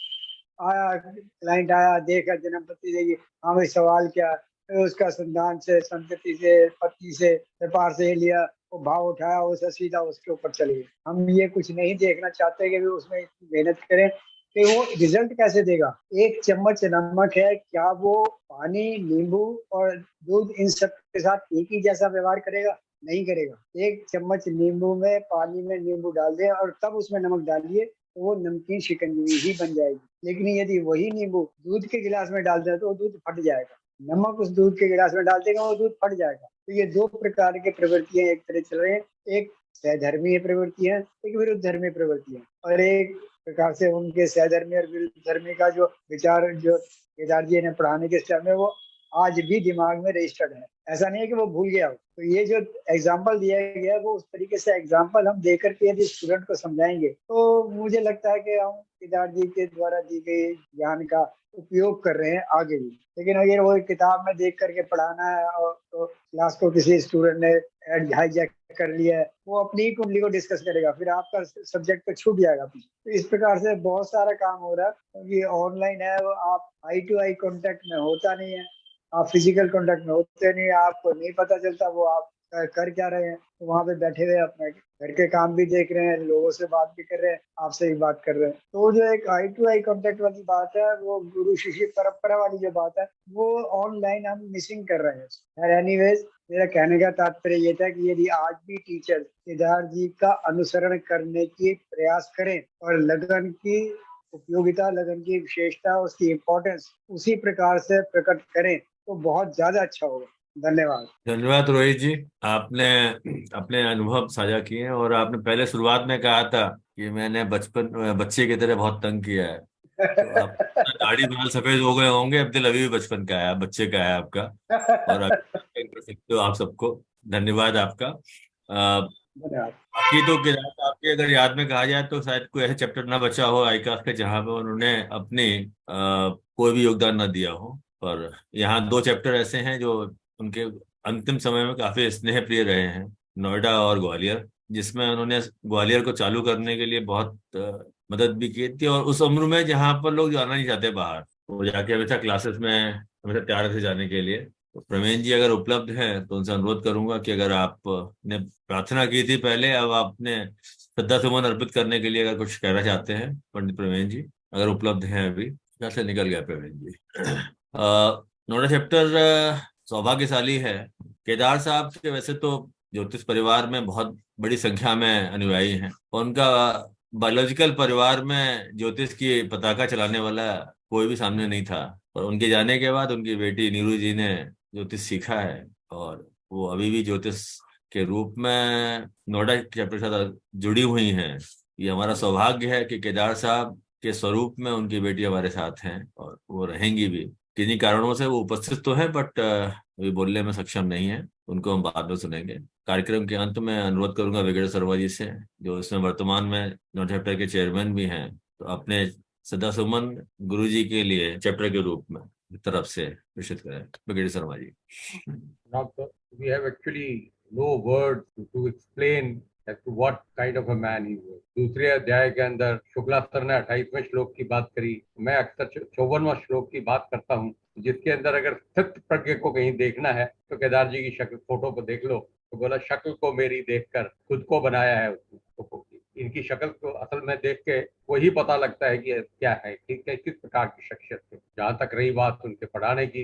आया क्लाइंट, आया, देखा जन्म पति देगी, हाँ भाई सवाल क्या, फिर उसका संतान से, संतति से, पति से, व्यापार से लिया, वो भाव उठाया, उसे सीधा उसके ऊपर चले गए। हम ये कुछ नहीं देखना चाहते कि उसमें इतनी मेहनत करें कि वो रिजल्ट कैसे देगा। एक चम्मच नमक है, क्या वो पानी, नींबू और दूध इन सब के साथ एक ही जैसा व्यवहार करेगा? नहीं करेगा। एक चम्मच नींबू में, पानी में नींबू डाल दें और तब उसमें नमक डालिए, तो वो नमकीन शिकंजी ही बन जाएगी। लेकिन यदि वही नींबू दूध के गिलास में डाल दें तो वो दूध फट जाएगा। नमक उस दूध के गिलास में डाल देगा, वो दूध फट जाएगा। तो ये दो प्रकार की प्रवृत्तियां एक तरह चल रही हैं, एक सहधर्मीय प्रवृत्ति है, एक विरुद्ध धर्मीय प्रवृत्ति है। और एक प्रकार से उनके सहधर्मी और विरुद्ध धर्मी का जो विचार जो केदार जी ने पढ़ाने के समय, वो आज भी दिमाग में रजिस्टर्ड है। ऐसा नहीं है कि वो भूल गया हो। तो ये जो एग्जाम्पल दिया गया है, वो उस तरीके से एग्जाम्पल हम देकर के यदि स्टूडेंट को समझाएंगे तो मुझे लगता है कि हम केदार जी के द्वारा दी गई ज्ञान का उपयोग कर रहे हैं आगे भी। लेकिन अगर वो किताब में देख करके पढ़ाना है और तो क्लास को किसी स्टूडेंट ने हाईजैक कर लिया है, वो अपनी ही कुंडली को डिस्कस करेगा, फिर आपका सब्जेक्ट तो छूट जाएगा। तो इस प्रकार से बहुत सारा काम हो रहा है, क्योंकि ऑनलाइन है, वो आप आई टू आई कांटेक्ट में होता नहीं है। आप फिजिकल कांटेक्ट में होते नहीं, आपको नहीं पता चलता वो आप कर क्या रहे हैं। तो वहां पे बैठे हुए अपने घर के काम भी देख रहे हैं, लोगों से बात भी कर रहे हैं, आपसे भी बात कर रहे हैं। तो जो एक आई टू आई कांटेक्ट वाली बात है, वो गुरु शिष्य परंपरा वाली जो बात है, वो ऑनलाइन हम मिसिंग कर रहे हैं। एनीवेज, मेरा कहने का तात्पर्य ये था कि यदि आज भी टीचर केदार जी का अनुसरण करने की प्रयास करें और लगन की उपयोगिता, लगन की विशेषता, उसकी इम्पोर्टेंस उसी प्रकार से प्रकट करें तो बहुत ज्यादा अच्छा होगा। धन्यवाद। धन्यवाद रोहित जी, आपने अपने अनुभव साझा किए हैं और आपने पहले शुरुआत में कहा था कि मैंने बच्चे की तरह बहुत तंग किया है। तो आप दाढ़ी बाल सफेद हो गए होंगे, अब दिल अभी भी बचपन का है, बच्चे का है आपका। और अभी कर सकते हो आप सबको। धन्यवाद आपका। धन्यवाद। बाकी तो केदार साहब के अगर याद में कहा जाए तो शायद कोई ऐसा चैप्टर ना बचा हो आईकाफ के जहाँ पे उन्होंने अपने कोई भी योगदान ना दिया हो। पर यहाँ 2 चैप्टर ऐसे हैं जो उनके अंतिम समय में काफी स्नेह प्रिय रहे हैं, नोएडा और ग्वालियर, जिसमें उन्होंने ग्वालियर को चालू करने के लिए बहुत मदद भी की थी। और उस उम्र में जहाँ पर लोग जाना नहीं चाहते बाहर, वो जाके हमेशा क्लासेस में हमेशा तैयार थे जाने के लिए। तो प्रवीण जी अगर उपलब्ध हैं तो उनसे अनुरोध करूंगा कि अगर आपने प्रार्थना की थी पहले, अब आपने श्रद्धा सुमन अर्पित करने के लिए अगर कुछ कहना चाहते हैं, पंडित प्रवीण जी अगर उपलब्ध हैं अभी। यहाँ से निकल गया प्रवीण जी। नोडा चैप्टर सौभाग्यशाली है। केदार साहब के वैसे तो ज्योतिष परिवार में बहुत बड़ी संख्या में अनुयायी हैं और उनका बायोलॉजिकल परिवार में ज्योतिष की पताका चलाने वाला कोई भी सामने नहीं था। और उनके जाने के बाद उनकी बेटी नीरू जी ने ज्योतिष सीखा है और वो अभी भी ज्योतिष के रूप में नोएडा चैप्टर के साथ जुड़ी हुई हैं। ये हमारा सौभाग्य है कि केदार साहब के स्वरूप में उनकी बेटी हमारे साथ हैं और वो रहेंगी भी। किन्हीं कारणों से वो उपस्थित तो है बट अभी बोलने में सक्षम नहीं है, उनको हम बाद में सुनेंगे। कार्यक्रम के अंत में अनुरोध करूंगा विगड़ शर्मा जी से, जो इसमें वर्तमान में नोएडा चैप्टर के चेयरमैन भी हैं, तो अपने सदा सुमन गुरु जी के लिए चैप्टर के रूप में तरफ से प्रेषित करें। विगड़ Sharma ji. We have actually no words to explain as to what kind of a man he was. दूसरे अध्याय के अंदर शुक्ला सर ने 28वें श्लोक की बात करी। मैं अक्सर 54वां श्लोक की बात करता हूँ, जिसके अंदर अगर स्थित प्रज्ञ को कहीं देखना है तो केदार जी की शक्ल फोटो को देख लो। तो बोला शक्ल को मेरी देखकर खुद को बनाया है उसने। इनकी शक्ल को असल में देख के वही पता लगता है कि क्या है, किस प्रकार की शख्सियत है। जहाँ तक रही बात उनके पढ़ाने की,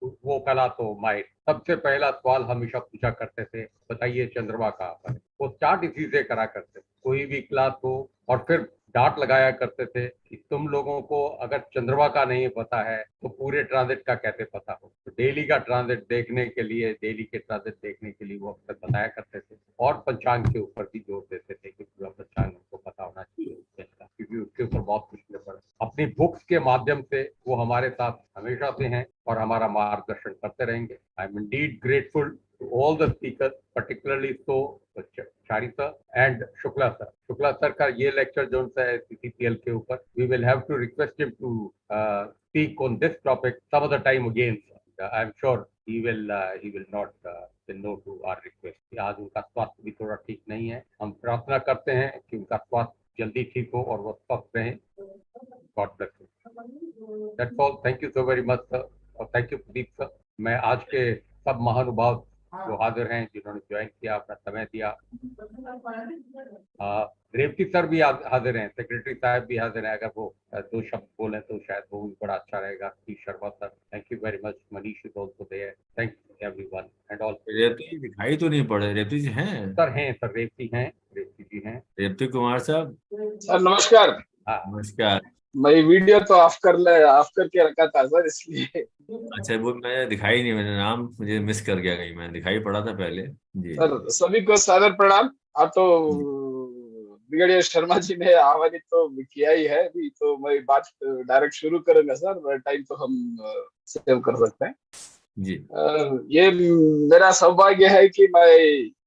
वो कला तो माहिर। सबसे पहला सवाल हमेशा पूछा करते थे, बताइए चंद्रमा कहाँ पर है। वो स्टार्ट इसी से करा करते, कोई भी क्लास हो, और फिर डांट लगाया करते थे कि तुम लोगों को अगर चंद्रमा का नहीं पता है तो पूरे ट्रांजिट का कैसे पता हो। तो डेली का ट्रांजिट देखने के लिए, डेली के ट्रांजिट देखने के लिए वो अक्सर बताया करते थे और पंचांग के ऊपर भी जोर देते थे कि पूरा पंचांग उनको पता होना चाहिए, क्योंकि उसके ऊपर बहुत कुछ निर्भर। अपनी बुक्स के माध्यम से वो हमारे साथ हमेशा से हैं और हमारा मार्गदर्शन करते रहेंगे। I am Indeed grateful to all the speakers, particularly so Chari sir and Shukla sir. Shukla sir का ये लेक्चर जो सा है CCPL के ऊपर, we will have to request him to speak on this topic some other time again. I am sure he will not say no to our request. आज उनका स्वास्थ्य भी थोड़ा ठीक नहीं है, हम प्रार्थना करते हैं कि उनका स्वास्थ्य जल्दी ठीक हो और वो स्वस्थ रहें। God bless you. That's all. Thank you so very much sir. और thank you Pradeep sir. मैं आज के सब महानुभाव जो हाजिर हैं, जिन्होंने ज्वाइन किया, अपना समय दिया, रेवती सर भी हाजिर हैं, सेक्रेटरी साहब भी हाजिर हैं, अगर वो 2 शब्द बोलें तो शायद वो भी बड़ा अच्छा रहेगा। Sharma sir, thank you very much. Manish is also there. Thank you everyone and all. Revati दिखाई तो नहीं पड़े। रेवती जी हैं सर? हैं सर, रेवती हैं, रेवती जी हैं। रेवती कुमार साहब सर नमस्कार। नमस्कार। मैं वीडियो तो ऑफ करके रखा था सर, इसलिए। अच्छा, वो मैं दिखाई नहीं, मैंने नाम मुझे मिस कर गया कहीं, मैं दिखाई पड़ा था पहले जी। सर सभी को सादर प्रणाम। आप तो ब्रिगेडियर शर्मा जी ने आह्वानित तो किया ही है, अभी तो मैं बात डायरेक्ट शुरू करूंगा सर, टाइम तो हम सेव कर सकते हैं जी। ये मेरा सौभाग्य है कि मैं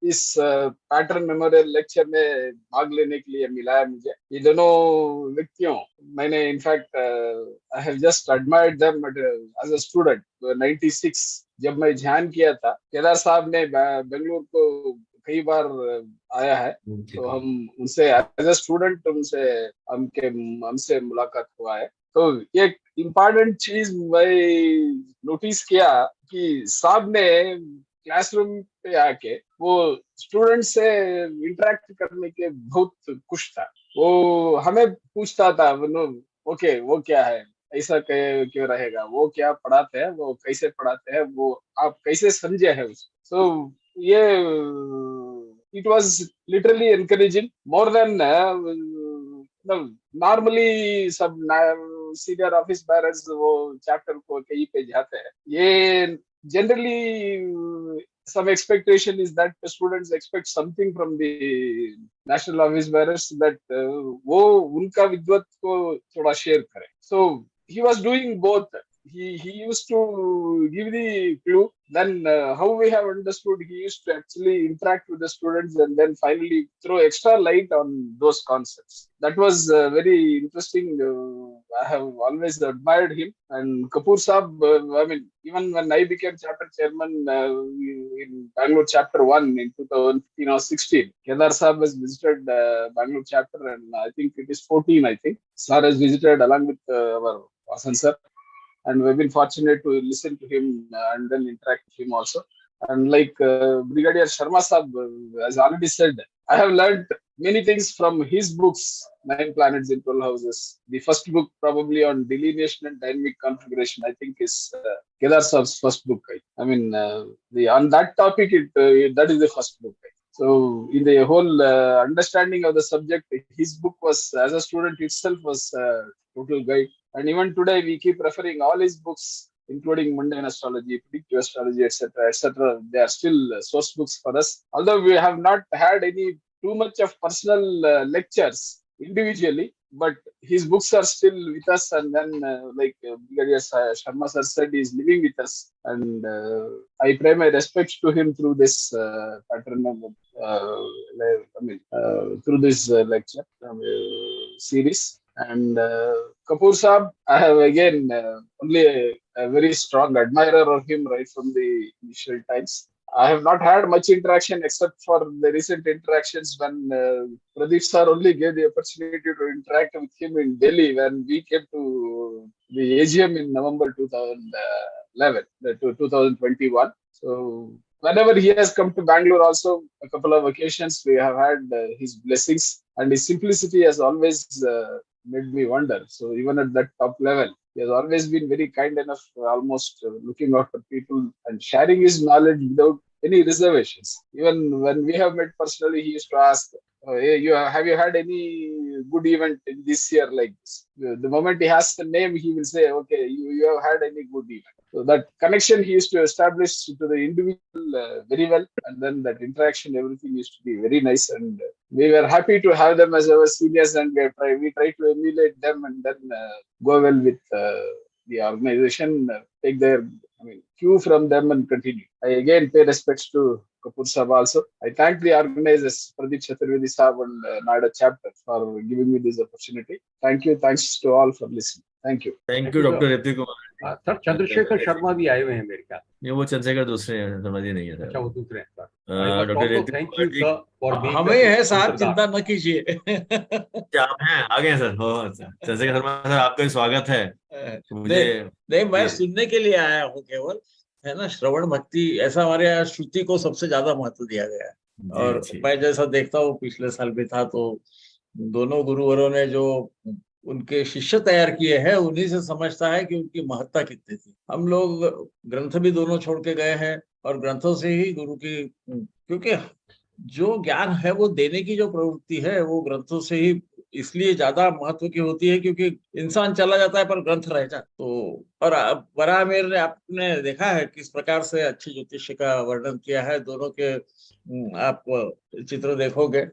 इस पैटर्न मेमोरियल लेक्चर में भाग लेने के लिए मिला है मुझे। ये दोनों व्यक्तियों, मैंने in fact I have just admired them as a student. 96 जब मैं ध्यान किया था, केदार साहब ने बेंगलुरु को कई बार आया है, तो हम उनसे एज अ स्टूडेंट हमसे मुलाकात हुआ है। तो एक इम्पोर्टेंट चीज मैं नोटिस किया कि साहब ने क्लासरूम पे आके वो स्टूडेंट से इंटरेक्ट करने के बहुत खुश था। वो हमें पूछता था, ओके वो क्या है, ऐसा क्यों रहेगा, वो क्या पढ़ाते हैं, वो कैसे पढ़ाते हैं, वो आप कैसे समझे है उसको। सो ये it was literally encouraging more than normally सब सीनियर ऑफिस बैरर्स वो चैप्टर को कहीं पे जाते हैं। ये generally some expectation is that the students expect something from the national office bearers that वो उनका विद्वत को थोड़ा शेयर करें। So he was doing both. He used to give the clue, then how we have understood, he used to actually interact with the students and then finally throw extra light on those concepts. That was very interesting. I have always admired him. And Kapoor Saab, I mean, even when I became chapter chairman in Bangalore chapter 1 in 2015 or 16, Kedar Saab has visited Bangalore chapter, and I think it is 14, I think. Sir has visited along with our Vasan sir. And we've been fortunate to listen to him and then interact with him also. And like Brigadier Sharma Sahab has already said, I have learned many things from his books, 9 Planets in 12 Houses. The first book probably on delineation and dynamic configuration, I think, is Kedar Sahab's first book. I mean, on that topic, that is the first book. So in the whole understanding of the subject, his book was, as a student itself, was a total guide. And even today, we keep referring all his books, including mundane astrology, predictive astrology, etc., etc. They are still source books for us. Although we have not had any too much of personal lectures individually, but his books are still with us. And then, like Brigadier Sharma sir said, he is living with us. And I pay my respects to him through this pattern of, through this lecture series. And Kapoor Saab, I have again only a very strong admirer of him right from the initial times. I have not had much interaction except for the recent interactions when Pradeep sir only gave the opportunity to interact with him in Delhi when we came to the AGM in November 2021. So whenever he has come to Bangalore also, a couple of occasions, we have had his blessings, and his simplicity has always made me wonder. So even at that top level, he has always been very kind enough, almost looking after people and sharing his knowledge without any reservations. Even when we have met personally, he used to ask, hey, have you had any good event in this year like this? The moment he has the name, he will say, okay, you have had any good event. So that connection he used to establish to the individual very well, and then that interaction, everything used to be very nice, and we were happy to have them as our seniors, and we try to emulate them and then go well with the organization, take their cue from them and continue. I again pay respects to Kapoor Sahab also. I thank the organizers, Pradeep Chaturvedi Sahab and Noida chapter, for giving me this opportunity. Thank you. Thanks to all for listening. Thank you. Thank you doctor Hrithik Kumar. Sir Chandrashekhar Sharma भी आए हुए हैं मेरे ख्याल। नहीं, वो चंद्रशेखर दूसरे हैं, शर्मा जी नहीं है। अच्छा, वो दूसरे हैं sir. Doctor Hrithik thank you sir for being, हमें है साहब, चिंता न कीजिए। क्या आप हैं, आ गए सर? हो चंद्रशेखर शर्मा सर, आपका स्वागत है। मुझे नहीं, मैं सुनने के लिए आया हूँ केवल, है ना। श्रवण भक्ति ऐसा हमारे यहाँ श्रुति को सबसे ज्यादा महत्व दिया गया है। और मैं जैसा देखता हूँ, पिछले साल भी था, तो दोनों गुरुवरों ने जो उनके शिष्य तैयार किए हैं, उन्हीं से समझता है कि उनकी महत्ता कितनी थी। हम लोग ग्रंथ भी दोनों छोड़ के गए हैं, और ग्रंथों से ही गुरु की, क्योंकि जो ज्ञान है वो देने की जो प्रवृत्ति है वो ग्रंथों से ही इसलिए ज्यादा महत्व की होती है, क्योंकि इंसान चला जाता है पर ग्रंथ रह जाता। तो और बरामेर ने आपने देखा है किस प्रकार से अच्छी ज्योतिष का वर्णन किया है। दोनों के आप चित्र देखोगे,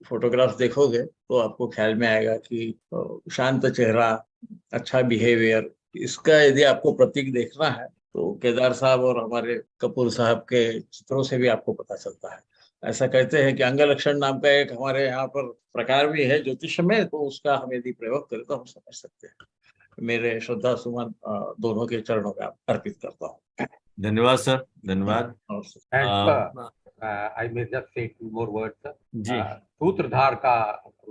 फोटोग्राफ देखोगे, तो आपको ख्याल में आएगा कि शांत चेहरा, अच्छा बिहेवियर, इसका यदि आपको प्रतीक देखना है तो केदार साहब और हमारे कपूर साहब के चित्रों से भी आपको पता चलता है। ऐसा कहते हैं कि अंग लक्षण नाम का एक हमारे यहाँ पर प्रकार भी है ज्योतिष में, तो उसका हम यदि प्रयोग करें तो हम समझ सकते हैं। मेरे श्रद्धा सुमन दोनों के चरणों में अर्पित करता हूँ। धन्यवाद सर, धन्यवाद। I may just say 2 more words, sir. सूत्रधार का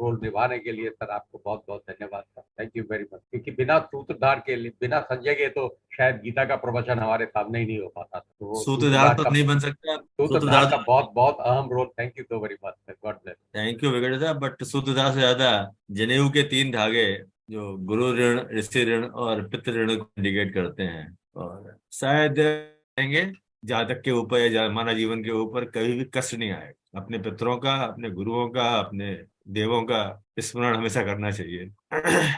रोल निभाने के लिए सर आपको बहुत बहुत धन्यवाद sir, thank you very much. क्योंकि बिना सूत्रधार के लिए, बिना संजय के तो शायद गीता का प्रवचन हमारे सामने ही नहीं हो पाता। तो सूत्रधार तो नहीं बन सकता, सूत्रधार का बहुत बहुत अहम रोल। Thank you so very much sir, God bless. Thank you Vikat साहब। बट सूत्रधार से ज्यादा जनेऊ के 3 धागे जो गुरु ऋण, ऋषि ऋण और पितृ ऋण को इंडिकेट करते हैं, और शायद कहेंगे जातक के ऊपर या मानव जीवन के ऊपर कभी भी कष्ट नहीं आएगा। अपने पितरों का, अपने गुरुओं का, अपने देवों का स्मरण हमेशा करना चाहिए।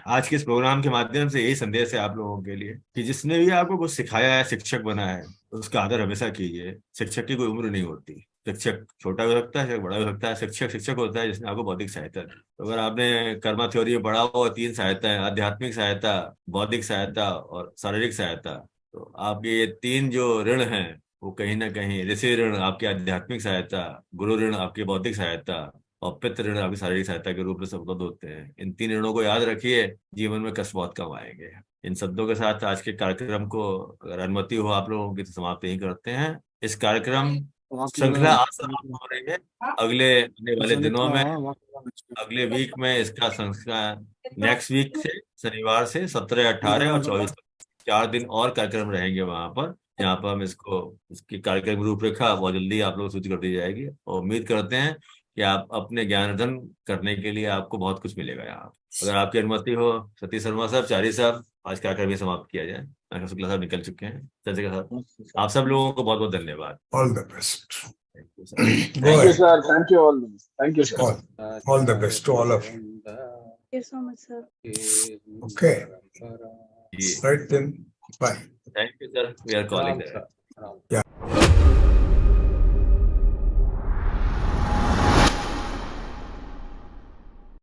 आज के इस प्रोग्राम के माध्यम से यही संदेश है आप लोगों के लिए कि जिसने भी आपको कुछ सिखाया है, शिक्षक बना है, उसका आदर हमेशा कीजिए। शिक्षक की कोई उम्र नहीं होती, शिक्षक छोटा भी हो सकता है, शिक्षक बड़ा भी हो सकता है। शिक्षक शिक्षक होता है जिसने आपको बौद्धिक सहायता दी। तो अगर आपने कर्मा थ्योरी में पढ़ा हो 3 सहायताएं, आध्यात्मिक सहायता, बौद्धिक सहायता और शारीरिक सहायता, तो आपके ये 3 जो ऋण हैं वो कहीं ना कहीं, ऋषि ऋण आपकी आध्यात्मिक सहायता, गुरु ऋण आपकी बौद्धिक सहायता और पितृ ऋण आपकी शारीरिक सहायता के रूप में उपलब्ध होते हैं। इन 3 ऋणों को याद रखिए, जीवन में कष्ट बहुत कम आएंगे। इन शब्दों के साथ आज के कार्यक्रम को अगर अनुमति हो आप लोगों की तो समाप्त यही करते हैं। इस कार्यक्रम श्रृंखला आज समाप्त हो रही है। अगले आने वाले दिनों में, अगले वीक में इसका संस्कार, नेक्स्ट वीक से शनिवार से 17, 18 और 24 4 दिन और कार्यक्रम रहेंगे वहां पर, जहाँ पर हम इसकी कार्यक्रम रूपरेखा बहुत जल्दी आप लोगों को सूचित कर दी जाएगी। और उम्मीद करते हैं कि आप अपने ज्ञानार्जन करने के लिए आपको बहुत कुछ मिलेगा यहाँ। अगर आपकी अनुमति हो सतीश शर्मा साहब, चारी साहब, आज कार्यक्रम ही समाप्त किया जाए। शुक्ला साहब निकल चुके हैं, चंद्रिका साहब, आप सब लोगों को बहुत बहुत धन्यवाद। All the best. Thank you, sir. Thank you all. Thank you, sir. All the best to all of you. Thank you so much, sir. Okay. Right then. Bye. Thank you, sir. We are calling that. Yeah.